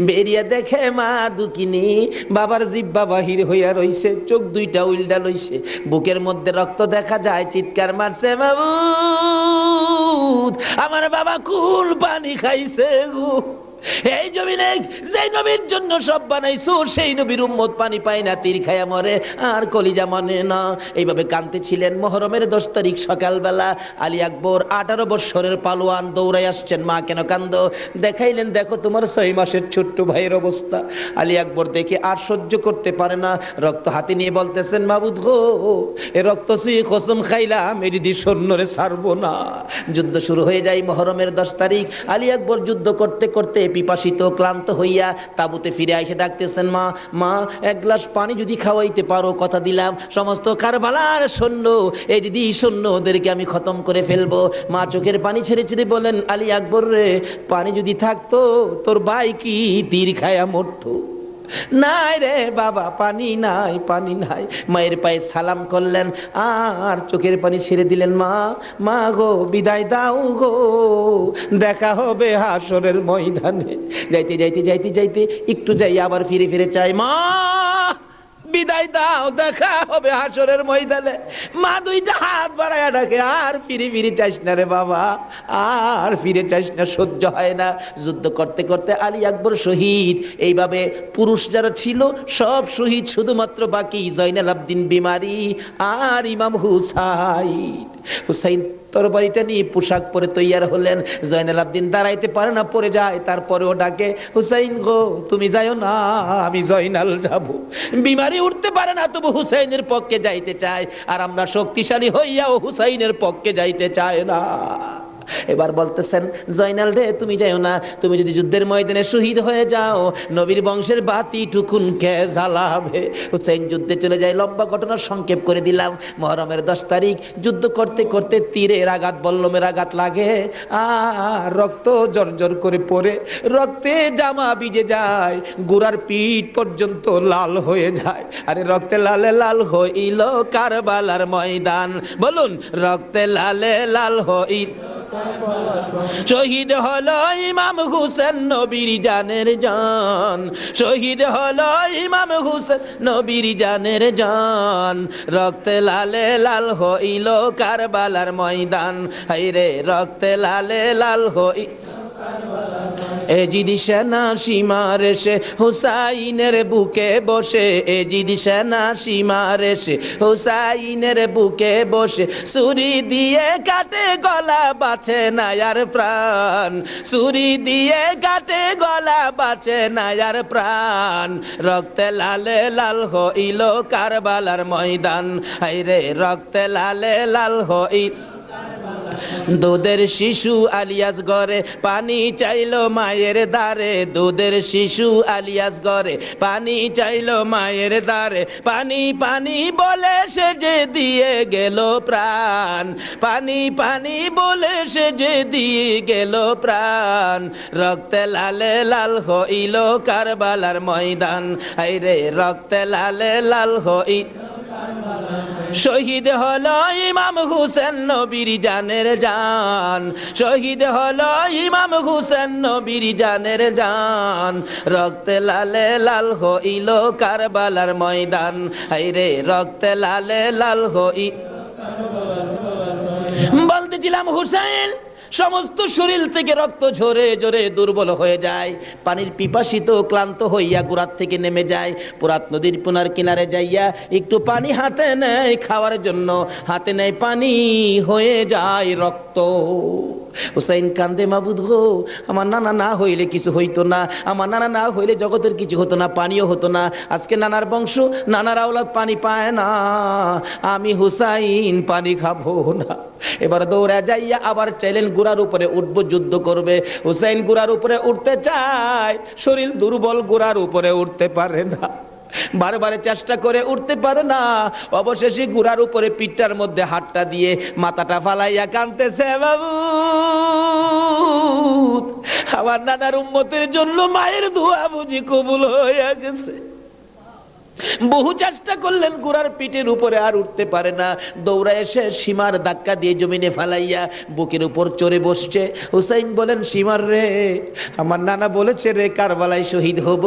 বেরিয়া দেখে মা দুকিনি বাবার জিহ্বা বাহির হইয়া রইছে, চোখ 2টা উল্টা লইছে, বুকের মধ্যে রক্ত দেখা যায়, চিৎকার মারছে, মাবুদ আমার বাবা কুল পানি খাইছে গো। এই জমিনে যে নবীর জন্য সব বানাইছো, সেই নবীর উম্মত পানি পায় না, তীর খায়া মরে আর কলিজা মানে না। এইভাবে কাঁদতেছিলেন। মুহররমের 10 তারিখ সকালবেলা আলী আকবর 18 বছরের পালোয়ান দৌড়াই আসছেন, মা কেন কান্দো? দেখাইলেন, দেখো তোমার 6 মাসের ছোট্ট ভাইয়ের অবস্থা। আলী আকবর দেখে আর সহ্য করতে পারে না, রক্ত হাতে নিয়ে বলতেছেন, মাবুদ গো এ রক্ত ছুঁয়ে কসম খাইলাম এর দি সৈন্যরে ছাড়বো না। যুদ্ধ শুরু হয়ে যায় মুহররমের 10 তারিখ। আলী আকবর যুদ্ধ করতে করতে পিপাসিত ক্লান্ত হইয়া তাবুতে ফিরে এসে ডাকতেছেন, মা মা 1 গ্লাস পানি যদি খাওয়াইতে পারো, কথা দিলাম সমস্ত কারবালার সৈন্য এই দিদি সৈন্য ওদেরকে আমি খতম করে ফেলবো। মা চোখের পানি ছেড়ে ছেড়ে বলেন, আলী আকবর রে, পানি যদি থাকতো তোর ভাই কি তীর খায়া মরতো? নাই রে বাবা, পানি নাই, পানি নাই। মায়ের পায়ে সালাম করলেন আর চোখের পানি ছেড়ে দিলেন। মা মা গো বিদায় দাও গো, দেখা হবে হাসরের ময়দানে। যাইতে যাইতে যাইতে যাইতে একটু যাই আবার ফিরে ফিরে চাই, মা বিদায় দাও, দেখা হবে হাসরের ময়দানে। মা 2টা হাত বাড়ায়া ডাকে, আর ফিরে ফিরে চাইস না রে বাবা, আর ফিরে চাইস না, সহ্য হয় না। যুদ্ধ করতে করতে আলী আকবর শহীদ। এইভাবে পুরুষ যারা ছিল সব শহীদ, শুধুমাত্র বাকি জয়নাল আবদিন বিমারি আর ইমাম হুসাইন। হুসাইন তরবারিটা নিয়ে পোশাক পরে তৈয়ার হলেন। জয়নাল আবদিন দাঁড়াইতে পরে না, পড়ে যায়, তারপরেও ডাকে, হুসাইন গো তুমি যাইও না, আমি জয়নাল যাব। বিমারি উঠতে পারে না, তবু হুসাইনের পক্ষে যাইতে চায়, আর আমরা শক্তিশালী হইয়াও হুসাইনের পক্ষে যাইতে চায় না। এবার বলতেছেন, জয়নাল রে তুমি যাইও না, তুমি যদি যুদ্ধের ময়দানে শহীদ হয়ে যাও, নবীর বংশের বাতি টুকুন কে জ্বালাবে? হুসাইন যুদ্ধে চলে যায়। লম্বা ঘটনা সংক্ষেপ করে দিলাম। মুহররমের 10 তারিখ যুদ্ধ করতে করতে তীরের আঘাত, বল্লমের আঘাত লাগে, আর রক্ত জর্জর করে পড়ে, রক্তে জামা ভিজে যায়, গোড়ার পিঠ পর্যন্ত লাল হয়ে যায়। আরে রক্তে লালে লাল হইল কারবালার ময়দান, বলুন রক্তে লালে লাল হইল। শহীদ হলো ইমাম হুসেন নবীর জানের জান, শহীদ হলো ইমাম হুসেন নবীর জানের জান, রক্তে লালে লাল হইল কারবালার ময়দান, হায়রে রক্তে লালে লাল হই। এজিদি সেনা সীমার এসে হুসাইনের বুকে বসে, এজিদি সেনা সীমার এসে হুসাইনের বুকে বসে, ছুরি দিয়ে কাটে গলা বাঁচে না আর প্রাণ, ছুরি দিয়ে কাটে গলা বাঁচে না আর প্রাণ, রক্তে লালে লাল হইল কারবালার ময়দান, হায়রে রক্তে লালে লাল হইল। দুধের শিশু আলিয়াস ঘরে পানি চাইলো মায়ের দ্বারে, দুধের শিশু আলিয়াস ঘরে পানি চাইলো মায়ের দ্বারে, পানি পানি বলে সে যে দিয়ে গেল প্রাণ, পানি পানি বলে সে যে দিয়ে গেল প্রাণ, রক্তে লালে লাল হইল কারবালার ময়দান, হায়রে রক্তে লালে লাল হইল। শহীদ হলো ইমাম হুসেন নবীর জানের জান, শহীদ হলো ইমাম হুসেন নবীর জানের জান, রক্তে লালে লাল হইল কারবালার ময়দান, হায়রে রক্তে লালে লাল হইল। বলতেছিলাম হুসেন সমস্ত শরীর থেকে রক্ত ঝরে ঝরে দুর্বল হয়ে যায়, পানির পিপাসিত ক্লান্ত হইয়া গোড়ার থেকে নেমে যায়, পুরাত নদীর পুনার কিনারে যাইয়া একটু পানি হাতে নেয় খাওয়ার জন্য, হাতে নেয় পানি হয়ে যায় রক্ত। হুসাইন কান্দে, মাবুদ গো আমার নানা না হইলে কিছু হইতো না, আমার নানা না হইলে জগতের কিছু হতো না, পানিও হতো না, আজকে নানার বংশ নানার আওলাদ পানি পায় না, আমি হুসাইন পানি খাবো না। এবার দৌড়া যাইয়া আবার চাইলেন গুড়ার উপরে উঠবো, যুদ্ধ করবে। হুসাইন গুড়ার উপরে উঠতে চায়, শরীর দুর্বল, গুড়ার উপরে উঠতে পারে না, বারবার চেষ্টা করে উঠতে পারে না, অবশেষে গুড়ার উপরে পিঠটার মধ্যে হাতটা দিয়ে মাথাটা ফালাইয়া কাঁদতেছে, বাবু আমার নানার উম্মতের জন্য মায়ের দোয়া বুঝি কবুল হয়ে গেছে। বহু চেষ্টা করলেন, গুড়ার পিঠের উপরে আর উঠতে পারে না, দৌড়া এসে সীমার ধাক্কা দিয়ে জমিনে ফালাইয়া বুকের উপর চড়ে বসছে। হুসাইন বলেন, সীমার রে আমার নানা বলেছে রে কারবালায় শহীদ হব,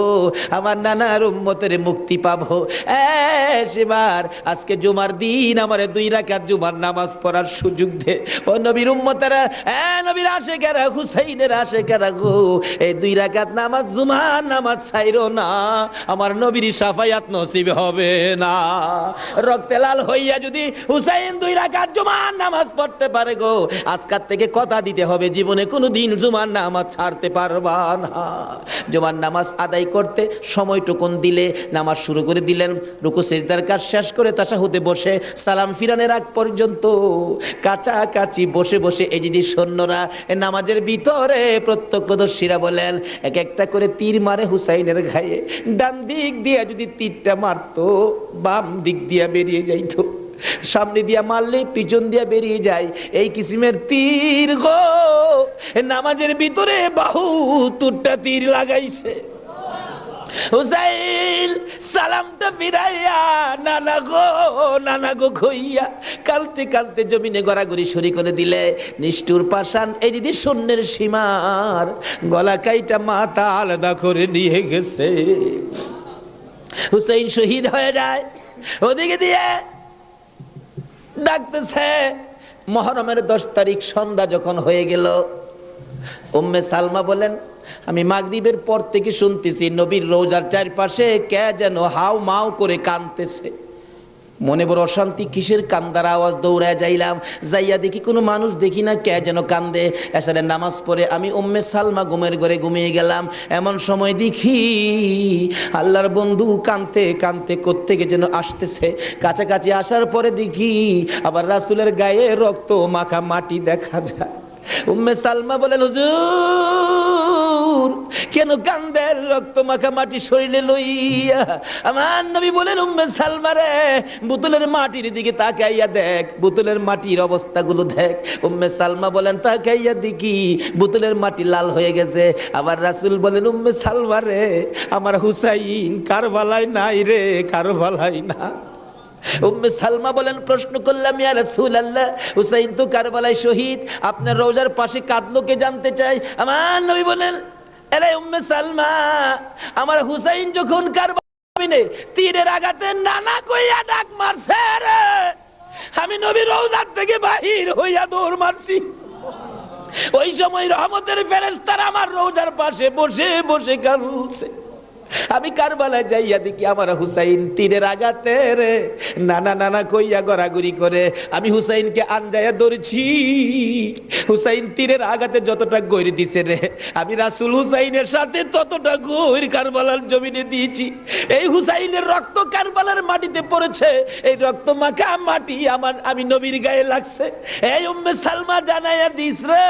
আমার নানার উম্মতের মুক্তি পাবো, সীমার আজকে জুমার দিন আমারে 2 রাকাত জুমার নামাজ পড়ার সুযোগ দে। ও নবীর উম্মতেরা, নবীর আশেকেরা, হুসাইনের আশেকেরা গো, এই 2 রাকাত নামাজ জুমার নামাজ ছাইরো না, আমার নবীর শাফায়াত নসিব হবে না। রক্তে লাল হইয়া যদি হুসাইন 2 রাকাত জুমার নামাজ পড়তে পারে গো, আজকাল থেকে কথা দিতে হবে জীবনে কোনোদিন জুমার নামাজ ছাড়তে পারবা না। জুমার নামাজ আদায় করতে সময়টুকুন দিলে নামাজ শুরু করে দিলেন, রুকু সিজদার কাজ শেষ করে তাশাহুদে বসে সালাম ফিরানের আগ পর্যন্ত কাছাকাছি বসে বসে এই যদি সৈন্যরা নামাজের ভিতরে প্রত্যক্ষদর্শীরা বলেন এক একটা করে তীর মারে হুসাইনের গায়ে, ডান দিক দিয়ে যদি তীরটা মারতো বাম দিক দিয়া বেরিয়ে যাইতো, সামনে দিয়া মারলে পিছন দিয়া বেরিয়ে যায়, এই কিসিমের তীর গো নামাজের ভিতরে 72টা তীর লাগাইছে। হুসাইন সালামটা ফিরাইয়া নানা গো কইয়া কালতে কালতে জমিনে গড়াগড়ি সরি করে দিলে, নিষ্ঠুর পাষাণ এই দিদি শূন্যের সীমার গলা কাইটা মাথা আলাদা করে নিয়ে গেছে। হুসাইন শহীদ হয়ে যায়, ওদিকে দিয়ে ডাকতেছে। মুহররমের 10 তারিখ সন্ধ্যা যখন হয়ে গেল, উম্মে সালমা বলেন আমি মাগরিবের পর থেকে শুনতেছি নবীর রওজার চারপাশে কে যেন হাউ মাউ করে কাঁদতেছে, মনে বড় অশান্তি, কিসের কান্দার আওয়াজ, দৌড়ায় যাইলাম, যাইয়া দেখি কোনো মানুষ দেখি না, কে যেন কান্দে। এসারের নামাজ পড়ে আমি উম্মে সালমা ঘুমের ঘরে ঘুমিয়ে গেলাম, এমন সময় দেখি আল্লাহর বন্ধু কাঁদতে কাঁদতে কোত্থেকে যেন আসতেছে, কাছাকাছি আসার পরে দেখি আবার রাসূলের গায়ে রক্ত মাখা মাটি দেখা যায়। উম্মে সালমা বলেন হুজুর কেন কান্দেন রক্ত মাখা মাটি শরীরে লইয়া? আমার নবী বলেন উম্মে সালমা রে বোতলের মাটির দিকে তাকাইয়া দেখ, বোতলের মাটির অবস্থাগুলো দেখ। উম্মে সালমা বলেন তাকাইয়া দেখি বোতলের মাটি লাল হয়ে গেছে। আবার রাসূল বলেন উম্মে সালমা রে আমার হুসাইন কারবালায় নাই রে, কারবালায় না। উম্মে সালমা বলেন প্রশ্ন করলাম ইয়া রাসূলুল্লাহ হুসাইন তো কারবালায় শহীদ, আপনার রওজার পাশে কাঁদলো কে জানতে চাই। আমার নবী বলেন আরে উম্মে সালমা আমার হুসাইন যখন কারবালায় তীরের আঘাতে নানা কইয়া ডাক মারছে রে, আমি নবী রওজার থেকে বাহির হইয়া দৌড় মারছি। ওই সময় রহমতের ফেরেশতারা আমার রওজার পাশে বসে বসে কাঁদছে। আমি কারবালায় যাইয়া দেখি আমার হুসাইন তীরের আঘাতে রে নানা নানা কইয়া গড়াগড়ি করে আমি হুসাইনকে আনজায়া ধরছি। হুসাইন তীরের আঘাতে যতটা গৈর দিছে রে, আমি রাসূল হুসাইনের সাথে ততটা গৈর কারবালার জমিনে দিয়েছি। এই হুসাইনের রক্ত কারবালার মাটিতে পড়েছে, এই রক্ত মাখা মাটি আমি নবীর গায়ে লাগছে। এই উম্মে সালমা জানাইয়া দিস রে,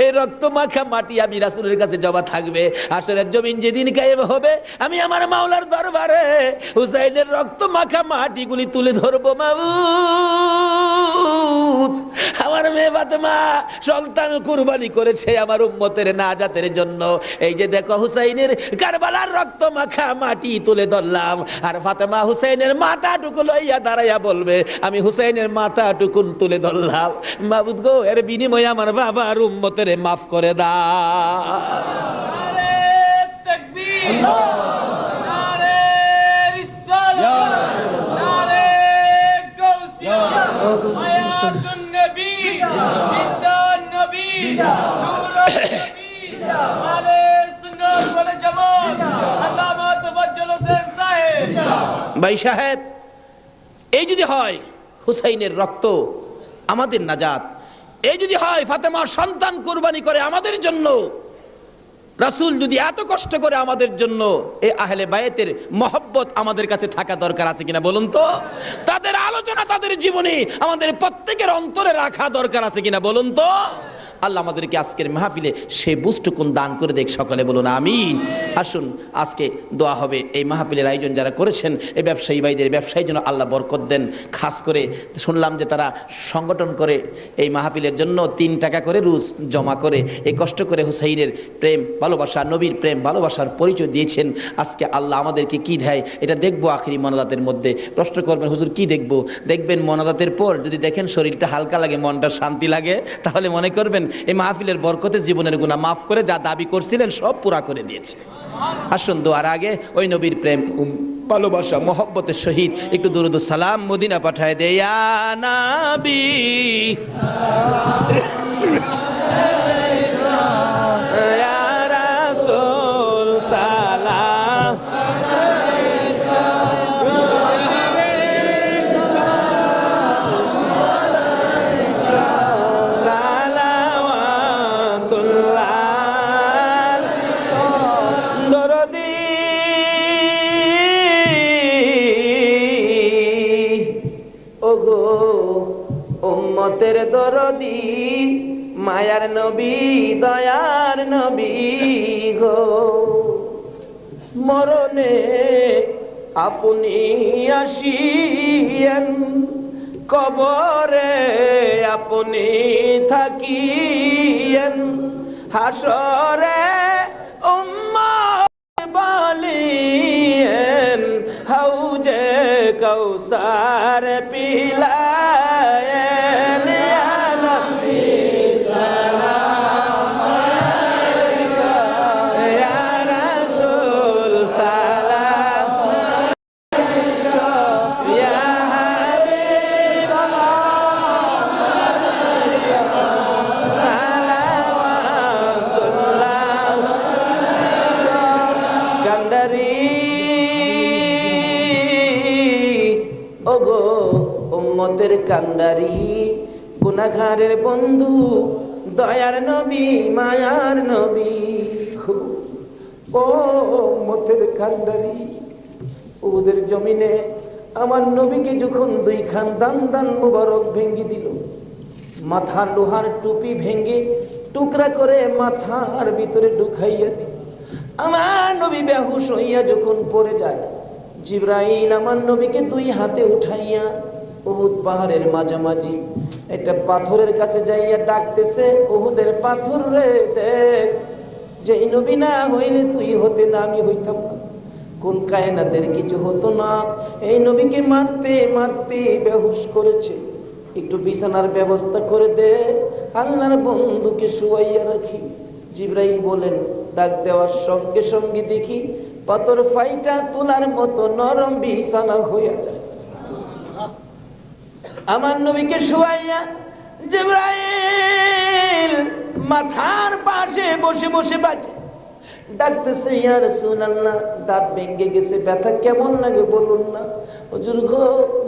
এই রক্ত মাখা মাটি আমি রাসূলের কাছে জমা থাকবে। আসরের জমিন যেদিন গায়েব হবে, আমি আমার মাওলার দরবারে হুসাইনের রক্ত মাখা মাটিগুলি তুলে ধরবো। মাবুদ, আমার মেয়ে ফাতেমা সন্তান কুরবানি করেছে আমার উম্মতের নাজাতের জন্য। এই যে দেখো হুসাইনের কারবালার রক্ত মাখা মাটি তুলে ধরলাম, আর ফাতেমা হুসাইনের মাথাটুকু লইয়া দাঁড়াইয়া বলবে আমি হুসাইনের মাথাটুকু তুলে ধরলাম। মাবুদ গো, এর বিনিময়ে আমার বাবার উম্মতের মাফ করে দাও। ভাই সাহেব, এই যদি হয় হুসাইনের রক্ত আমাদের নাজাত, এই যদি হয় ফাতেমার সন্তান কুরবানি করে আমাদের জন্য, রাসূল যদি এত কষ্ট করে আমাদের জন্য, এই আহলে বায়েতের মহব্বত আমাদের কাছে থাকা দরকার আছে কিনা বলুন তো? তাদের আলোচনা তাদের জীবনে আমাদের প্রত্যেকের অন্তরে রাখা দরকার আছে কিনা বলুন তো? আল্লাহ আমাদেরকে আজকের মাহফিলে সে বুঝটুকুন দান করে দেখ, সকলে বলুন আমিন। আসুন আজকে দোয়া হবে। এই মাহফিলের আয়োজন যারা করেছেন, এই ব্যবসায়ী ভাইদের ব্যবসায়ী যেন আল্লাহ বরকত দেন। খাস করে শুনলাম যে তারা সংগঠন করে এই মাহফিলের জন্য 3 টাকা করে রোজ জমা করে এই কষ্ট করে হুসাইনের প্রেম ভালোবাসা, নবীর প্রেম ভালোবাসার পরিচয় দিয়েছেন। আজকে আল্লাহ আমাদেরকে কি দেয় এটা দেখবো আখিরি মোনাজাতের মধ্যে। প্রশ্ন করবেন হুজুর কি দেখবো? দেখবেন মোনাজাতের পর যদি দেখেন শরীরটা হালকা লাগে, মনটা শান্তি লাগে, তাহলে মনে করবেন এই মাহফিলের বরকতে জীবনের গুনাহ মাফ করে যা দাবি করছিলেন সব পুরা করে দিয়েছে। আসুন দোয়ার আগে ওই নবীর প্রেম ভালোবাসা মহব্বতের সহিত একটু দুরূদ ও সালাম মদিনা পাঠায় দে। ইয়া নবী ইয়া রাসূল সালাম উম্মতের দরদি মায়ার নবী দয়ার নবী গো, মরণে আপনি আসিয়েন, কবরে আপনি থাকিয়েন, হাসরে উম্মত বলিয়েন, হাউজে কাউসার পিলায়েন। ইয়া নবী সালাম আলাইকা, ইয়া রাসূল সালাম আলাইকা, ইয়া হাবিব সালাম আলাইকা, সালাওয়াতুল্লাহ কান্ডারি। ওগো উম্মতের কান্ডারি, গুনাহগারের বন্ধু, দয়ার নবী মায়ার নবী, ও উম্মতের কান্ডারি, ওদের জমিনে আমার নবীকে যখন 2 খান দান দান মুবারক ভেঙ্গে দিল, মাথা লোহার টুপি ভেঙ্গে টুকরা করে মাথার ভিতরে ঢুকাইয়া দিল, আমার নবী বেহুশ হইয়া যখন পড়ে যায়, জিবরাইল আমার নবীকে 2 হাতে উঠাইয়া উহুদ পাহাড়ের মাঝামাঝি একটা পাথরের কাছে যাইয়া ডাকতেছে, উহুদের পাথর রে দেখ, যেই নবী না হইলে তুই হতে না, আমি হইতাম না, কোন কায়নাতের কিছু হতো না, এই নবীকে মারতে মারতে বেহুশ করেছে, একটু বিছানার ব্যবস্থা করে দে, আল্লাহর বন্ধুকে শুয়াইয়া রাখি। জিবরাইল বলেন, ডাক দেওয়ার সঙ্গে সঙ্গে দেখি পাথর ফাইটা তোলার মতো নরম বিছানা হইয়া যায়। আমার নবীকে শুয়াইয়া জিবরাইল মাথার পাশে বসে বসে বাটে ডাকতেছে, ইয়া রাসূলুল্লাহ, দাঁত ভেঙে গেছে, ব্যথা কেমন লাগে বলুন না। হুজুর গো,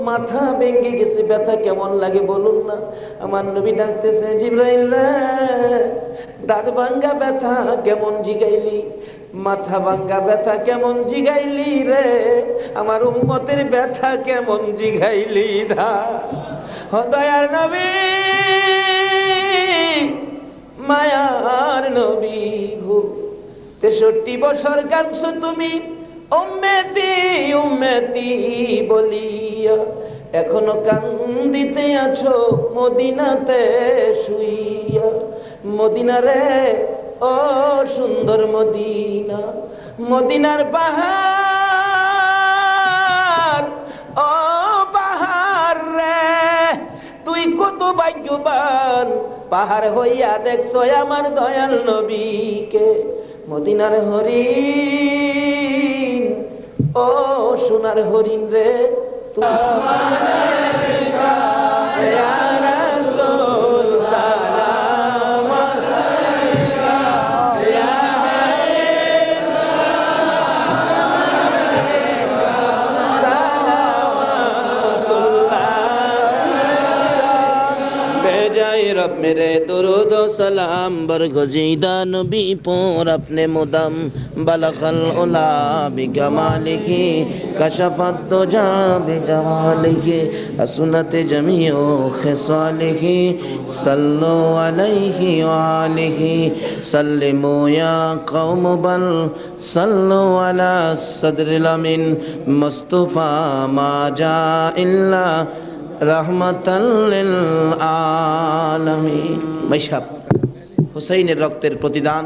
মাথা ভেঙে গেছে, ব্যথা কেমন লাগে বলুন না। আমার নবী ডাকতেছে, জিবরাইল রে, দাঁত ভাঙ্গা ব্যথা কেমন জিগাইলি, মাথা ভাঙ্গা ব্যথা কেমন জিগাইলি রে, আমার উম্মতের ব্যথা কেমন জিগাইলি দা। ও দয়ার নবী, মায়ার নবী গো, 63 বছর কাঁদছো তুমি উম্মতি উম্মতি বলিয়া, এখনো কান্দিতে আছো মদিনাতে শুইয়া। মদিনা রে, ও সুন্দর মদিনা, মদিনার পাহাড়, ও পাহাড় রে, তুই কত ভাগ্যবান, পাহাড় হইয়া দেখছো আমার দয়াল নবীকে। মদিনার হরিণ, ও সোনার হরিণ রে, रब मेरे दुरूद व सलाम बरगज़ीदा नबी पर अपने मुदम बलगल उला बिकमालिही कशफत दुजा बिजमालिही हसनत जमीउ खिसालिही सल्लु अलैहि व आलिही सल्लिमू या कौम बल सल्लु अला सदरिल अमीन मुस्तफा मा जा इल्ला रहमतल आलमीन। মাইশাব, হুসাইনের রক্তের প্রতিদান,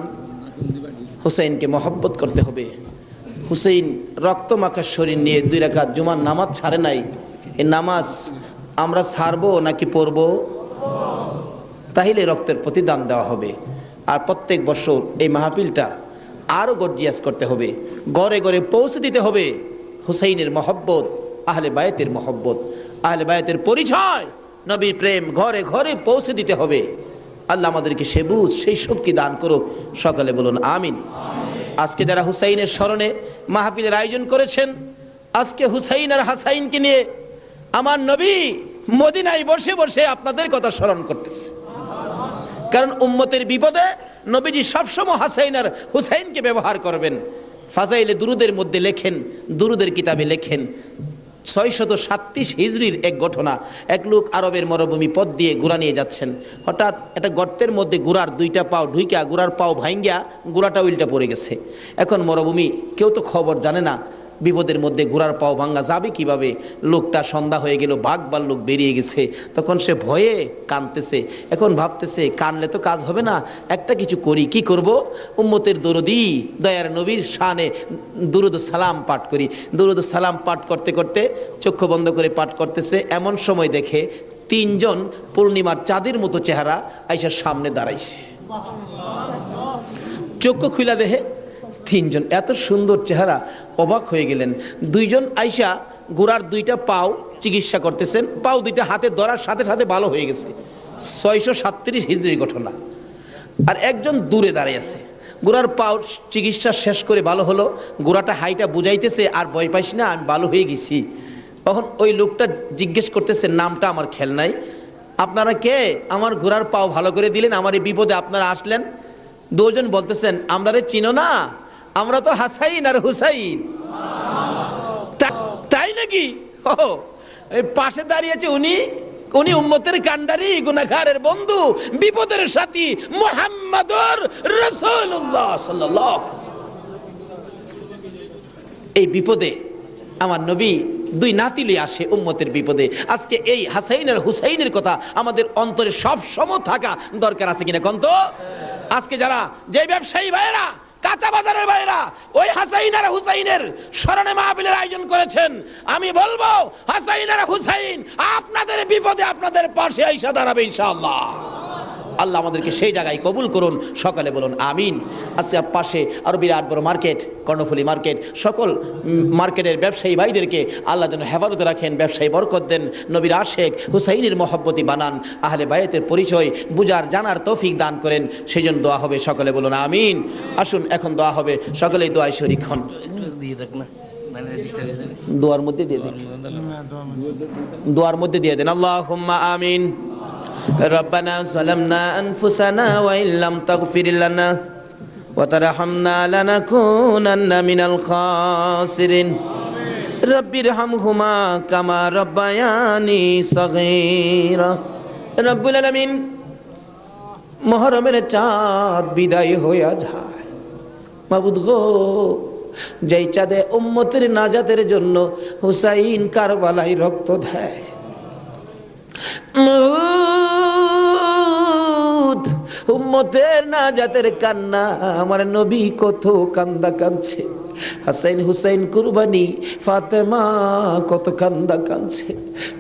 হুসাইনকে মহব্বত করতে হবে। হুসাইন রক্ত মাখা শরীর নিয়ে 2 রাকাত জুমার নামাজ ছাড়ে নাই। এই নামাজ আমরা ছাড়বো নাকি পড়বো? তাহলে রক্তের প্রতিদান দেওয়া হবে। আর প্রত্যেক বছর এই মাহফিলটা আরো গর্জিয়াস করতে হবে, ঘরে ঘরে পৌঁছে দিতে হবে হুসাইনের মহব্বত, আহলে বায়তের মহব্বত, আহলে বায়তের পরিচয়, নবীর প্রেম ঘরে ঘরে পৌঁছে দিতে হবে। আল্লাহ আমাদেরকে সে বুঝ, সেই শক্তি দান করুক। সকালে বলুন আমিন। আজকে যারা হুসাইনের স্মরণে মাহফিলের আয়োজন করেছেন, আজকে হুসাইন আর হাসাইনকে নিয়ে আমার নবী মদিনায় বসে বসে আপনাদের কথা স্মরণ করতেছে। কারণ উম্মতের বিপদে নবীজি সবসময় হাসাইন আর হুসাইনকে ব্যবহার করবেন। ফাজাইলে দুরুদের মধ্যে লেখেন, দুরুদের কিতাবে লেখেন, 637 হিজরির এক ঘটনা। এক লোক আরবের মরুভূমি পথ দিয়ে ঘোড়া নিয়ে যাচ্ছেন। হঠাৎ একটা গর্তের মধ্যে ঘোড়ার 2টা পাও ঢুইকা, ঘোড়ার পাও ভাঙ্গিয়া ঘোড়াটা উল্টা পড়ে গেছে। এখন মরুভূমি, কেউ তো খবর জানে না, বিপদের মধ্যে ঘোড়ার পাও ভাঙ্গা যাবে কিভাবে। লোকটা সন্ধ্যা হয়ে গেল, বাঘ ভাল্লুক বেরিয়ে গেছে। তখন সে ভয়ে কাঁদতেছে। এখন ভাবতেছে কানলে তো কাজ হবে না, একটা কিছু করি। কি করব? উম্মতের দরদি দয়ার নবীর শানে দুরুদ সালাম পাঠ করি। দুরুদ সালাম পাঠ করতে করতে চক্ষু বন্ধ করে পাঠ করতেছে। এমন সময় দেখে 3 জন পূর্ণিমার চাঁদের মতো চেহারা আইসার সামনে দাঁড়াইছে। চক্ষু খুলা দেখে 3 জন এত সুন্দর চেহারা, অবাক হয়ে গেলেন। 2 জন আইসা ঘোড়ার 2টা পাও চিকিৎসা করতেছেন। পাও 2টা হাতে ধরার সাথে সাথে ভালো হয়ে গেছে। 637 হিজরির ঘটনা। আর একজন দূরে দাঁড়িয়ে আছে। ঘোড়ার পাও চিকিৎসা শেষ করে ভালো হলো, ঘোড়াটা হাইটা বুঝাইতেছে, আর ভয় পাইস না, আমি ভালো হয়ে গেছি। তখন ওই লোকটা জিজ্ঞেস করতেছে, নামটা আমার খেয়াল নাই, আপনারা কে? আমার ঘোড়ার পাও ভালো করে দিলেন, আমার এই বিপদে আপনারা আসলেন। 2 জন বলতেছেন, আমরা রে চিনো না, আমরা তো হাসাইন আর হুসাইন। তাই নাকি? ও পাশে দাঁড়িয়েছে উনি, উনি উম্মতের কান্ডারি, গুনাহগারের বন্ধু, বিপদের সাথী মুহাম্মদুর রাসূলুল্লাহ সাল্লাল্লাহু আলাইহি ওয়াসাল্লাম। এই বিপদে আমার নবী 2 নাতিলে আসে উম্মতের বিপদে। আজকে এই হাসাইন আর হুসাইনের কথা আমাদের অন্তরে সব সময় থাকা দরকার আছে কিনা কোন তো? আজকে যারা যে ব্যবসায়ী ভাইরা, কাঁচা বাজারের ভাইরা ওই হাসাইন আর হুসাইনের স্মরণে মাহফিলের আয়োজন করেছেন, আমি বলবো হাসাইন আর হুসাইন আপনাদের বিপদে আপনাদের পাশে আইসা দাঁড়াবে ইনশাআল্লাহ। আল্লাহ আমাদেরকে সেই জায়গায় কবুল করুন, সকালে বলুন আমিন। আজকে পাশে আরো বিরাট বড় মার্কেট, কর্ণফুলী মার্কেট, সকল মার্কেটের ব্যবসায়ী ভাইদেরকে আল্লাহ যেন হেফাজতে রাখেন, ব্যবসায়ী বরকত দেন, নবীর আশেক হুসাইনের মহব্বতি বানান, আহলে বায়াতের পরিচয় বুঝার জানার তৌফিক দান করেন, সেই জন্য দোয়া হবে, সকলে বলুন আমিন। আসুন এখন দোয়া হবে, সকলেই দোয়ায় শরীক হন। দোয়ার মধ্যে দিয়ে দেন, দোয়ার মধ্যে দিয়ে দেন। আল্লাহুম্মা আমিন। রব্বানা যালামনা আনফুসানা ওয়া ইল্লাম তাগফির লানা ওয়া তারহামনা লানাকুনান্না মিনাল খাসিরিন। রব্বিরহামহুমা কামা রব্বায়ানি সগীরা। রব্বুল আলামিন, মুহররমের চাঁদ বিদায় হইয়া যায়, মাবুদ গো, যেই চাঁদে উম্মতের নাজাতের জন্য হুসাইন কারবালায় রক্ত দেয়, উম্মতের নাজাতের কান্না আমার নবী কত কান্দা কাঁদছে, হাসাইন হুসাইন কুরবানি ফাতেমা কত কান্দা কাঁদছে।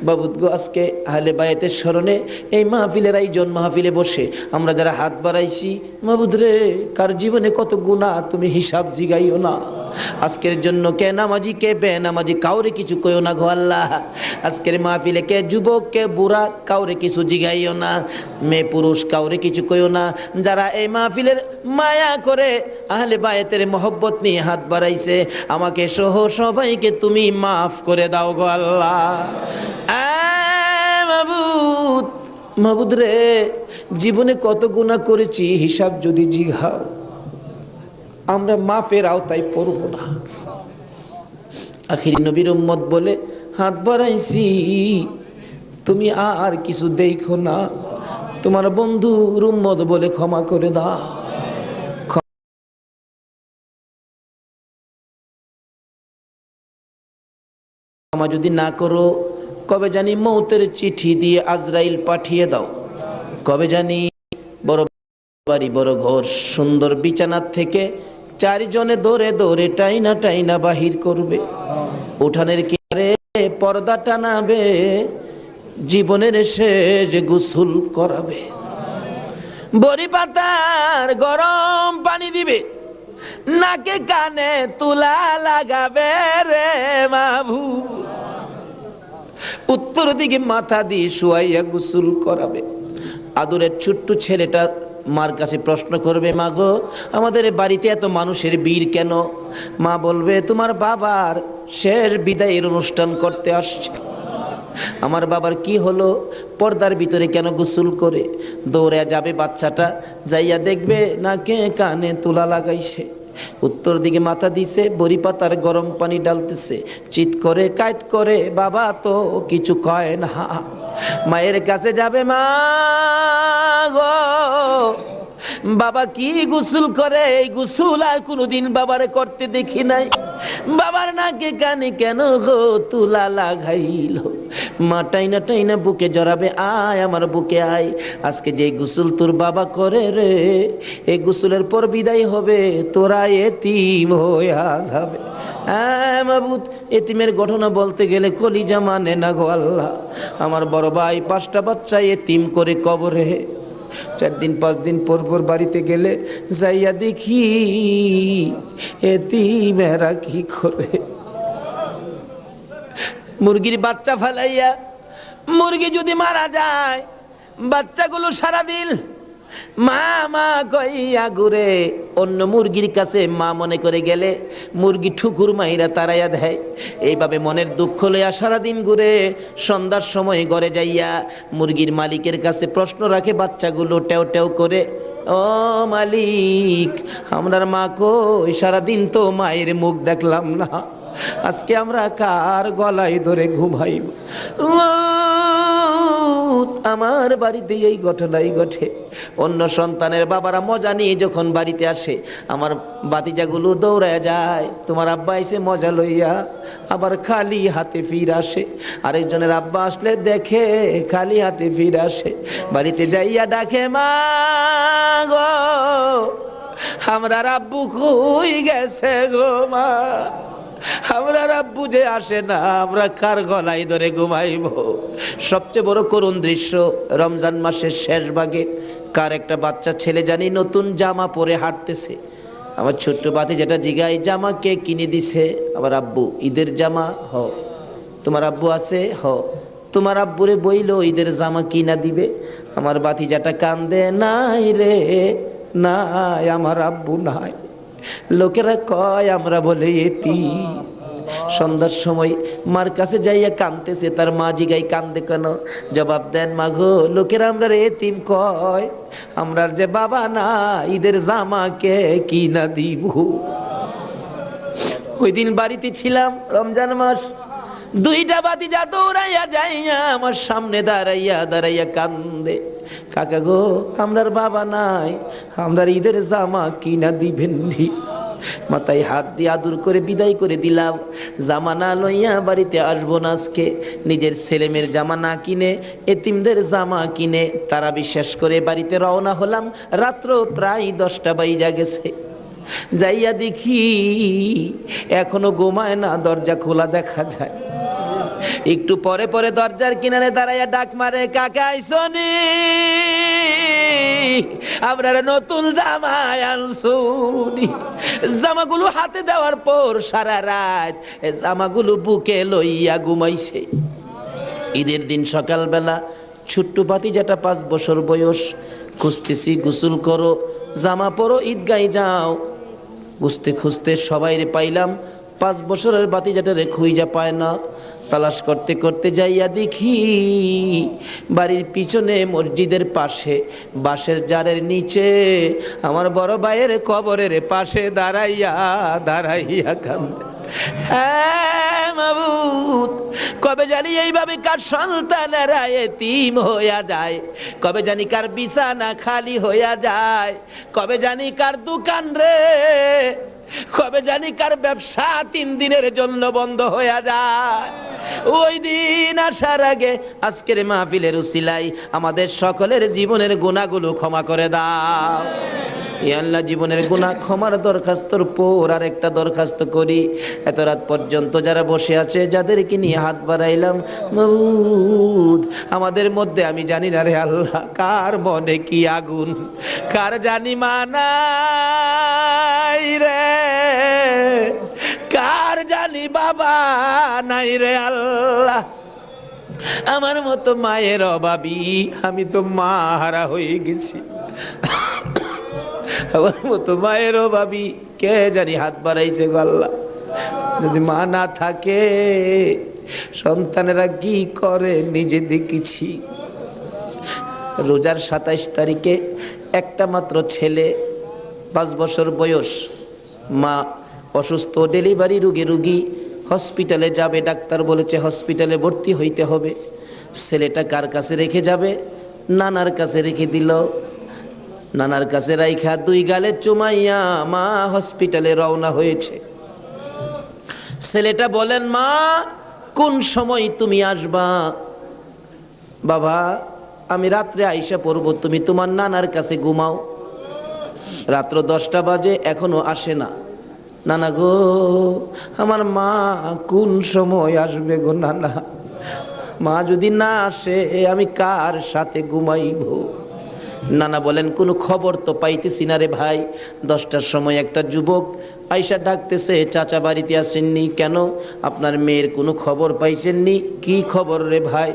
বাবুদ গো, আজকে আহলে বায়াতের স্মরণে এই মাহফিলের আয়োজন, মাহফিলে বসে আমরা যারা হাত বাড়াইছি, মাবুদ রে, কার জীবনে কত গুনাহ তুমি হিসাব জিগাইও না। আজকের জন্য কে নামাজি কে বেনামাজি কাউরে কিছু কইও না গো আল্লাহ। আজকের মাহফিলে কে যুবক কে বুড়া কাউরে কিছু জিগাইও না, মেয়ে পুরুষ কাউরে কিছু কইও না। যারা এই মাহফিলের মায়া করে আহলে বায়াতের মহব্বত নিয়ে হাত বাড়াইছে, আমাকে সহ সবাইকে তুমি মাফ করে দাও গো আল্লাহ। মাবুদ, মাবুদ রে, জীবনে কত গুনাহ করেছি, হিসাব যদি জিগাও আমরা মাফের আওতায় পড়ব না। আখির নবীর উম্মত বলে হাত বাড়াইছি, তুমি আর কিছু দেখো না, তোমার বন্ধুর উম্মত বলে ক্ষমা করে দাও। ক্ষমা যদি না করো, কবে জানি মৌতের চিঠি দিয়ে আজরাইল পাঠিয়ে দাও, কবে জানি বড় বাড়ি বড় ঘর সুন্দর বিছানার থেকে চারজনে দৌড়ে দৌড়ে টাইনা টাইনা বাহির করবে, উঠানের কিনারে পর্দা টানাবে, জীবনের শেষ গোসল করাবে, বড়ি পাতার গরম পানি দিবে, নাকে কানে তুলা লাগাবে রে মাভু, উত্তর দিকে মাথা দিয়ে শুয়াইয়া গোসল করাবে। আদরের ছোট্ট ছেলেটা মার কাছে প্রশ্ন করবে, মা গো, আমাদের বাড়িতে এত মানুষের ভিড় কেন? মা বলবে, তোমার বাবার শেষ বিদায়ের অনুষ্ঠান করতে আসছে। আমার বাবার কি হলো? পর্দার ভিতরে কেন গোসল করে? দৌড়ে যাবে বাচ্চাটা, যাইয়া দেখবে নাকে কানে তুলা লাগাইছে, উত্তর দিকে মাথা দিছে, বড়ি পাতার গরম পানি ডালতেছে, চিৎ করে কাইত করে, বাবা তো কিছু কয় না। মায়ের কাছে যাবে, মা গো, বাবা কি গোসল করে, এই গোসল আর কোনোদিন বাবারে করতে দেখি নাই, বাবার নাকে কানে কেন গো তুলা লাগাইল? মা টাইনা টাইনা বুকে জড়াবে, আয় আমার বুকে আয়, আজকে যে গোসল তোর বাবা করে রে, এই গোসলের পর বিদায় হবে, তোরা এতিম হইয়া যাবে। হ্যাঁ মাবুদ, এতিমের ঘটনা বলতে গেলে কলিজা মানে না গো আল্লাহ। আমার বড় ভাই 5টা বাচ্চা এতিম করে কবরে, 4 দিন 5 দিন পর পর বাড়িতে গেলে যাইয়া দেখি এতিমেরা কি করে। মুরগির বাচ্চা ফেলাইয়া, মুরগি যদি মারা যায়, বাচ্চাগুলো সারাদিন মা মা কইয়া ঘুরে, অন্য মুরগির কাছে মা মনে করে গেলে মুরগি ঠুকুর মাইরা তাড়াইয়া দেয়। এইভাবে মনের দুঃখ লইয়া সারাদিন ঘুরে, সন্ধ্যার সময় ঘরে যাইয়া মুরগির মালিকের কাছে প্রশ্ন রাখে বাচ্চাগুলো টেও টেও করে, ও মালিক, আমরার মা কই? সারাদিন তো মায়ের মুখ দেখলাম না, আজকে আমরা কার গলায় ধরে ঘুমাইব? আমার বাড়িতে এই ঘটনাই ঘটে। অন্য সন্তানের বাবারা মজা নিয়ে যখন বাড়িতে আসে, আমার বাতিজাগুলো দৌড়ায় যায়, তোমার আব্বা এসে মজা লইয়া, আবার খালি হাতে ফির আসে। আরেকজনের আব্বা আসলে দেখে খালি হাতে ফির আসে, বাড়িতে যাইয়া ডাকে, মা গো, আমরা আব্বু কই গেছে গো মা, আমরা আব্বু যে আসে না, আমরা কার গলায় ধরে ঘুমাইব? সবচেয়ে বড় করুণ দৃশ্য রমজান মাসের শেষ ভাগে কার একটা বাচ্চা ছেলে জানি নতুন জামা পরে হাঁটতেছে। আমার ছোট্ট বাতি যেটা জিগাই, জামা কে কিনে দিছে? আমার আব্বু। ঈদের জামা? হ। তোমার আব্বু আছে? হ। তোমার আব্বুরে বইলো ঈদের জামা কিনা দিবে। আমার বাতিজাটা কান্দে, নাই রে নাই, আমার আব্বু নাই। লোকেরা কয় আমরা বলে এতিম। সন্ধ্যার সময় মার কাছে যাইয়া কাঁদতেছে, তার মা জিগাই কান্দে কেন? জবাব দেন, মা গো, লোকেরা আমরা এতিম কয়, আমরার যে বাবা না, ঈদের জামা কে কিনা দিব? ওই দিন বাড়িতে ছিলাম, রমজান মাস, দুইটা বাতিজা দৌড়াইয়া যাইয়া আমার সামনে দাঁড়াইয়া দাঁড়াইয়া কান্দে, কাকা গো, আমরার বাবা নাই, আমরার ঈদের জামা কিনা দিবেন নি? মাথায় হাত দিয়ে আদর করে বিদায় করে দিলাম। জামা না লইয়া বাড়িতে আসবো না আজকে। নিজের ছেলেমেয়ের জামা না কিনে এতিমদের জামা কিনে তারা বিশ্বাস করে বাড়িতে রওনা হলাম। রাত্র প্রায় 10টা বাইজা গেছে। যাইয়া দেখি এখনো ঘুমায় না, দরজা খোলা দেখা যায়। একটু পরে পরে দরজার কিনারে দাঁড়াইয়া ডাক মারে, কাকা আইসনি, আমরা নতুন জামা আনছুনি। জামাগুলো হাতে দেওয়ার পর সারা রাত জামাগুলো বুকে লইয়া ঘুমাইছে। ঈদের দিন সকালবেলা ছোট্ট ভাতিজাটা 5 বছর বয়স, খুঁজতেছি, গোসল করো, জামা পরো, ঈদগায় যাও। খুঁজতে খুঁজতে সবাইরে পাইলাম, 5 বছরের ভাতিজাটারে খুঁজা পায় না। তালাশ করতে করতে যাইয়া দেখি বাড়ির পিছনে মসজিদের পাশে বাঁশের জারের নিচে আমার বড় ভাইয়ের কবরের পাশে দাঁড়াইয়া দাঁড়াইয়া কান্দে। হ্যাঁ মাবুদ, কবে জানি এইভাবে কার সন্তানেরা এতিম হইয়া যায়, কবে জানি কার বিছানা খালি হইয়া যায়, কবে জানি কার দোকান রে, কবে জানি কার ব্যবসা 3 দিনের জন্য বন্ধ হইয়া যায়। ওই দিন আসার আগে আজকের মাহফিলের উসিলাই আমাদের সকলের জীবনের গুনাহগুলো ক্ষমা করে দাও। ইয়া আল্লাহ, জীবনের গুনাহ ক্ষমার দরখাস্তর পর আর একটা দরখাস্ত করি। এত রাত পর্যন্ত যারা বসে আছে, যাদেরকে নিয়ে হাত বাড়াইলাম, মাবুদ, আমাদের মধ্যে আমি জানি না রে আল্লাহ, কার মনে কি আগুন, কার জানি মানাই রে, কার জানি বাবা নাই রে আল্লাহ। আমার মতো মায়ের অভাবী, আমি তো মা হারা হয়ে গেছি। আমার মতো মায়ের অভাবী কে জানি হাত বাড়াইছে গো আল্লাহ। যদি মা না থাকে সন্তানেরা কি করে নিজে দেখেছি। রোজার 27 তারিখে একটা মাত্র ছেলে, 5 বছর বয়স, মা অসুস্থ, ডেলিভারি রুগী, হসপিটালে যাবে, ডাক্তার বলেছে হসপিটালে ভর্তি হইতে হবে। ছেলেটা কার কাছে রেখে যাবে? নানার কাছে রেখে দিল। নানার কাছে রাইখা 2 গালে চুমাইয়া মা হসপিটালে রওনা হয়েছে। ছেলেটা বলেন, মা কোন সময় তুমি আসবা? বাবা, আমি রাত্রে আইসা পড়ব, তুমি তোমার নানার কাছে ঘুমাও। রাত্র 10টা বাজে, এখনো আসে না। নানা গো, আমার মা কোন সময় আসবে গো নানা? মা যদি না আসে আমি কার সাথে ঘুমাইব? নানা বলেন, কোনো খবর তো পাইতেছি না রে ভাই। 10টার সময় একটা যুবক আইসা ডাকতেছে, চাচা বাড়িতে আসেননি কেন? আপনার মেয়ের কোনো খবর পাইছেননি? কি খবর রে ভাই?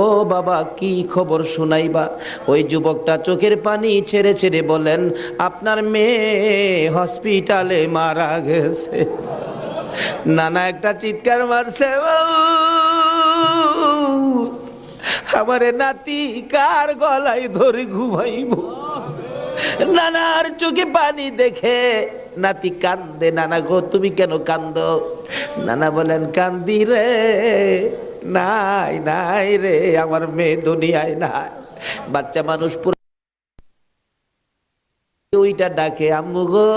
ও বাবা, কি খবর শোনাইবা? ওই যুবকটা চোখের পানি ছেড়ে ছেড়ে বলেন, আপনার মেয়ে হসপিটালে মারা গেছে। নানা একটা চিৎকার মারছে, আমারে নাতি কার গলায় ধরে ঘুমাইব? নানার চোখে পানি দেখে নাতি কান্দে। নানা গো, তুমি কেন কান্দো? নানা বলেন, কান্দি রে, নাই নাই রে, আমার মেয়ে দুনিয়ায় নাই। বাচ্চা মানুষ ওইটা ডাকে, আম্মু গো,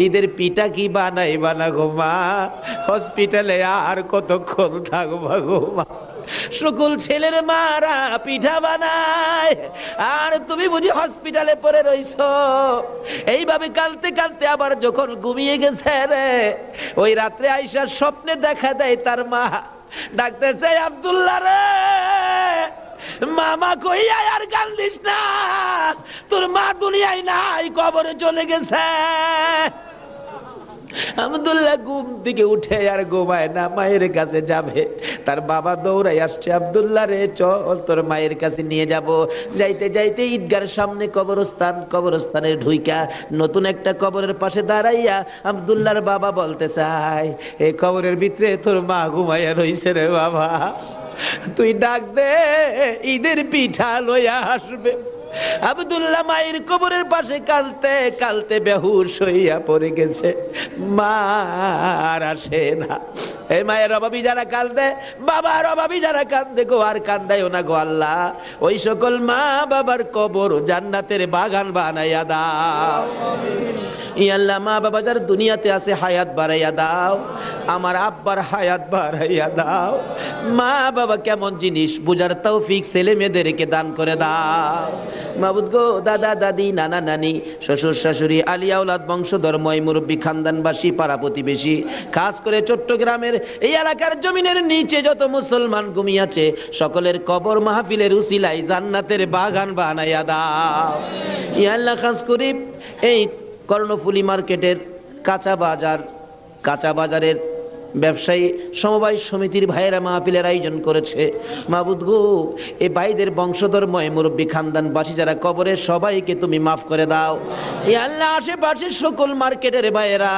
ঈদের পিঠা কি বানাইবা না গো মা? হসপিটালে আর কতক্ষণ থাকবা গো মা? সকল ছেলের মারা পিঠা বানায়, আর তুমি বুঝি হসপিটালে পড়ে রইছো। এইভাবে কাঁদতে কাঁদতে আবার যখন ঘুমিয়ে গেছে রে, ওই রাত্রে আইসার স্বপ্নে দেখা দেয় তার মা ডাকতেছে, আব্দুল্লাহ রে, মামা কইয়া আর কান্দিস না, তোর মা দুনিয়ায় নাই, কবরে চলে গেছে। আব্দুল্লাহ ঘুম থেকে উঠে আর ঘুমায় না, মায়ের কাছে যাবে। তার বাবা দৌড়াই আসছে, আব্দুল্লাহ রে চল তোর মায়ের কাছে নিয়ে যাব। যাইতে যাইতে ঈদগার সামনে কবরস্থান, কবরস্থানের ঢুইকা নতুন একটা কবরের পাশে দাঁড়াইয়া আব্দুল্লাহর বাবা বলতে চায়, এই কবরের ভিতরে তোর মা ঘুমাইয়া রইছে রে বাবা, তুই ডাক দে, ঈদের পিঠা লইয়া আসবে। আব্দুল্লাহ মায়ের কবরের পাশে কালতে কালতে বেহুশ হইয়া পড়ে গেছে, মা আর আসে না। এই মায়ের অভাবী যারা কান্দে, বাবার অভাবী যারা কান্দে গো, আর কান্দায়ও না গো আল্লাহ, ওই সকল মা বাবার কবর জান্নাতের বাগান বানাইয়া দাও। ই আল্লাহ, মা বাবা যারা দুনিয়াতে আছে হায়াত বাড়াইয়া দাও, আমার আব্বার হায়াত বাড়াইয়া দাও। মা বাবা কেমন জিনিস বুঝার তৌফিক ছেলে মেয়েদেরকে দান করে দাও। মাবুদ গো, দাদা দাদি, নানা নানি, শ্বশুর শাশুড়ি, আলিয়া আওলাদ, বংশধর, ময় মুরব্বী, খানদানবাসী, পাড়া প্রতিবেশী, খাস করে চট্টগ্রামের এই এলাকার জমিনের নিচে যত মুসলমান ঘুমিয়েছে, সকলের কবর মাহফিলের উসিলায় জান্নাতের বাগান বানাইয়া দাও। ই আল্লাহ, খাস করি এই কর্ণফুলী মার্কেটের কাঁচা বাজারের ব্যবসায়ী সমবায় সমিতির ভাইয়েরা মাহফিলের আয়োজন করেছে। মাবুদ গো, এই ভাইদের বংশধর, ময় মুরব্বী, খানদানবাসী যারা কবরে, সবাইকে তুমি মাফ করে দাও। এই আল্লাহ, আশেপাশের সকল মার্কেটের ভাইয়েরা,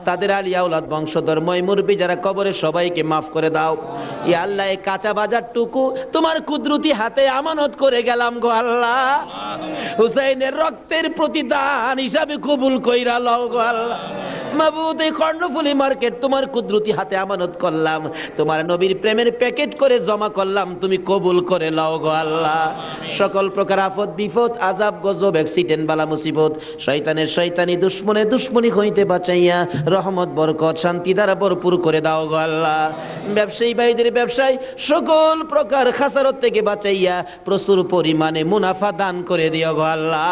তাদের আলিয়া আওলাদ, বংশধর, ময় মুরব্বী যারা কবরে, সবাইকে মাফ করে দাও। এই আল্লাহ, এই কাঁচা বাজারটুকু তোমার কুদরতি হাতে আমানত করে গেলাম গো আল্লাহ, হুসাইনের রক্তের প্রতিদান হিসাবে কবুল কইরা লও গো আল্লাহ। মাবুদ, এই কর্ণফুলী মার্কেট তোমার কুদরতি হাতে আমানত করলাম, তোমার নবীর প্রেমের প্যাকেট করে জমা করলাম, তুমি কবুল করে লও গো আল্লাহ। সকল প্রকার আফত বিপদ, আযাব গজব, অ্যাক্সিডেন্ট, বালা মুসিবত, শয়তানের শয়তানি, দুশ্মনে দুশ্মনী হইতে বাঁচাইয়া রহমত, বরকত, শান্তি দ্বারা ভরপুর করে দাও গো আল্লাহ। ব্যবসায়ী ভাইদের ব্যবসায় সকল প্রকার খাসারত থেকে বাঁচাইয়া প্রচুর পরিমাণে মুনাফা দান করে দিও গো আল্লাহ।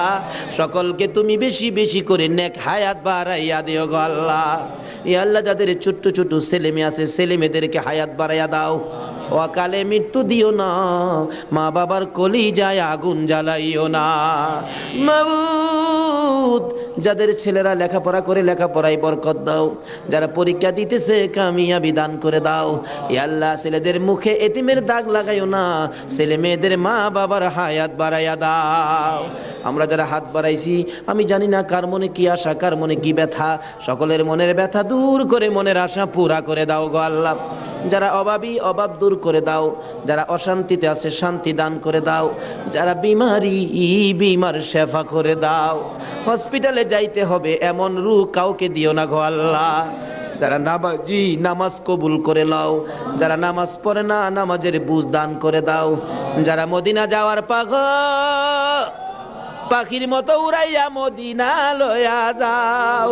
সকলকে তুমি বেশি বেশি করে নেক হায়াত বাড়াইয়া দিও গো আল্লাহ। ইয়া আল্লাহ, যাদের ছোট্ট ছোট ছেলে মেয়ে আছে, ছেলে মেয়েদেরকে হায়াত বাড়াইয়া দাও, অকালে মৃত্যু দিও না, মা বাবার কলিজায় আগুন জ্বালাইও না। মাবুদ, যাদের ছেলেরা লেখাপড়া করে লেখাপড়ায় বরকত দাও, যারা পরীক্ষা দিতেছে কামিয়াবি দান করে দাও। ইয়া আল্লাহ, ছেলেদের মুখে এতিমের দাগ লাগাইও না, ছেলে মেয়েদের মা বাবার হায়াত বাড়াইয়া দাও। আমরা যারা হাত বাড়াইছি, আমি জানি না কার মনে কি আশা, কার মনে কি ব্যথা, সকলের মনের ব্যথা দূর করে মনের আশা পুরা করে দাও গো আল্লাহ। যারা অভাবী, অভাব দূর করে দাও, যারা অশান্তিতে আছে শান্তি দান করে দাও, যারা বিমার শেফা করে দাও। হসপিটালে যাইতে হবে এমন রূহ কাউকে দিও না গো আল্লাহ। যারা নামাজি, নামাজ কবুল করে নাও, যারা নামাজ পড়ে না, নামাজের বুঝ দান করে দাও। যারা মদিনা যাওয়ার পাখির মতো উড়াইয়া মদিনা লয়া যাও,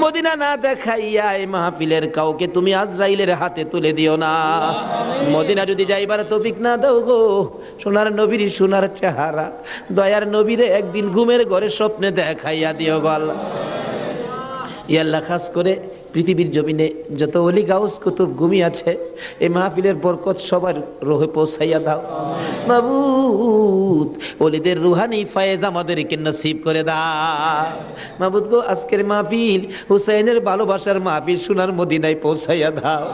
মদিনা না দেখাইয়া এই মাহফিলের কাউকে তুমি আজরাইলের হাতে তুলে দিও না। মদিনা যদি যাইবার তৌফিক না দাও গো, সোনার নবীর সোনার চেহারা, দয়ার নবীরে একদিন ঘুমের ঘরে স্বপ্নে দেখাইয়া দিও গো আল্লাহ। ইয়া আল্লাহ, খাস করে পৃথিবীর জমিনে যত ওলি গাউস কুতুব ঘুমিয়ে আছে, এই মাহফিলের বরকত সবার রোহে পৌঁছাইয়া দাও। মাবুদ, ওলিদের রুহানি ফায়েজ আমাদেরকে নসিব করে দাও। মাবুদ গো, আজকের মাহফিল হুসাইনের ভালোবাসার মাহফিল, সোনার মদিনায় পৌঁছাইয়া দাও।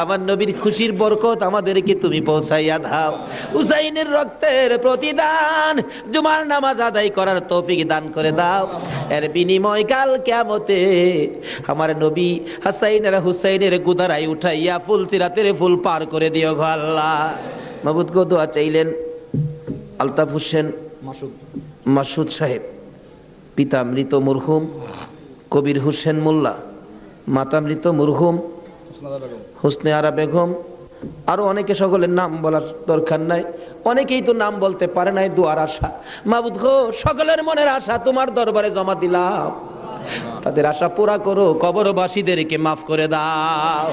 আমার নবীর খুশির বরকত আমাদেরকে তুমি পৌঁছাইয়া দাও। হুসাইনের রক্তের প্রতিদান জুমার নামাজ আদায় করার তৌফিক দান করে দাও। এর বিনিময় কাল কিয়ামতে আমার নবী হাসাইন আর হুসাইনের গুদারাই উঠাইয়া ফুল সিরাতের ফুল পার করে দিও গো আল্লাহ। মাবুদ গো, দোয়া চাইলেন আলতাফ হোসেন মাসুদ সাহেব, পিতা মৃত মরহুম কবির হোসেন মোল্লা, মাতা মৃত মরহুম হোসনে আরা বেগম, আরো অনেকে, সকলের নাম বলার দরকার নাই, অনেকেই তো নাম বলতে পারে নাই। দোয়ার আশা মাবুদ গো, সকলের মনের আশা তোমার দরবারে জমা দিলাম, তাদের আশা পুরা করো, কবরবাসীদেরকে মাফ করে দাও।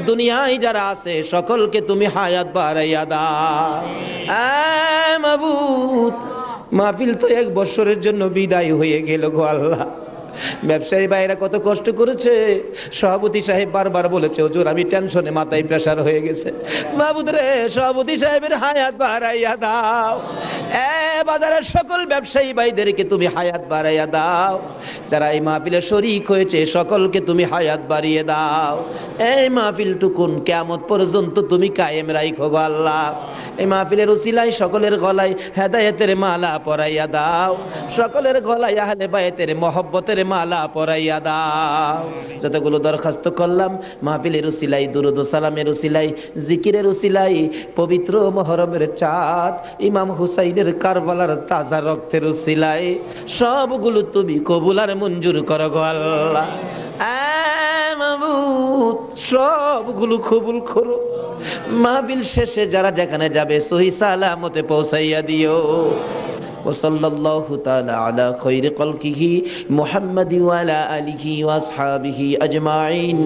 দুনিয়ায় যারা আছে সকলকে তুমি হায়াত বাড়াইয়া দাও। মাবুদ, মাহফিল তো 1 বছরের জন্য বিদায় হয়ে গেল গো আল্লাহ, ব্যবসায়ী ভাইরা কত কষ্ট করেছে। সভাপতি সাহেব বারবার বলেছে, হুজুর আমি টেনশনে মাথায় প্রেসার হয়ে গেছে। মাহবুদ রে, সভাপতি সাহেবের হায়াত বাড়াইয়া দাও। বাজারের সকল ব্যবসায়ী ভাইদেরকে তুমি হায়াত বাড়াইয়া দাও। যারা এই মাহফিলে শরীক হয়েছে সকলকে তুমি হায়াত বাড়িয়ে দাও। এই মাহফিলটুকুন কিয়ামত পর্যন্ত তুমি কায়েম রাখো গো আল্লাহ। এই মাহফিলের উসিলায় সকলের গলায় হেদায়েতের মালা পরাইয়া দাও, সকলের গলায় আহলে বায়তের মহব্বতের মালা পরাইয়া দাও। যতগুলো দরখাস্ত করলাম মাহফিলের উসিলাই, দুরুদ ও সালামের উসিলাই, জিকিরের উসিলাই, পবিত্র মুহররমের চাঁদ ইমাম হুসাইনের কারবালার তাজা রক্তের উসিলাই সবগুলো তুমি কবুল আর মঞ্জুর করো গো আল্লাহ। মাবুদ সবগুলো কবুল করো। মাহফিল শেষে যারা যেখানে যাবে সহি সালামতে পৌঁছাইয়া দিও। ওয়াসাল্লাল্লাহু তাআলা আলা খায়রি খালকিহি মুহাম্মাদি ওয়া আলা আলিহি ওয়া আসহাবিহি আজমাইন।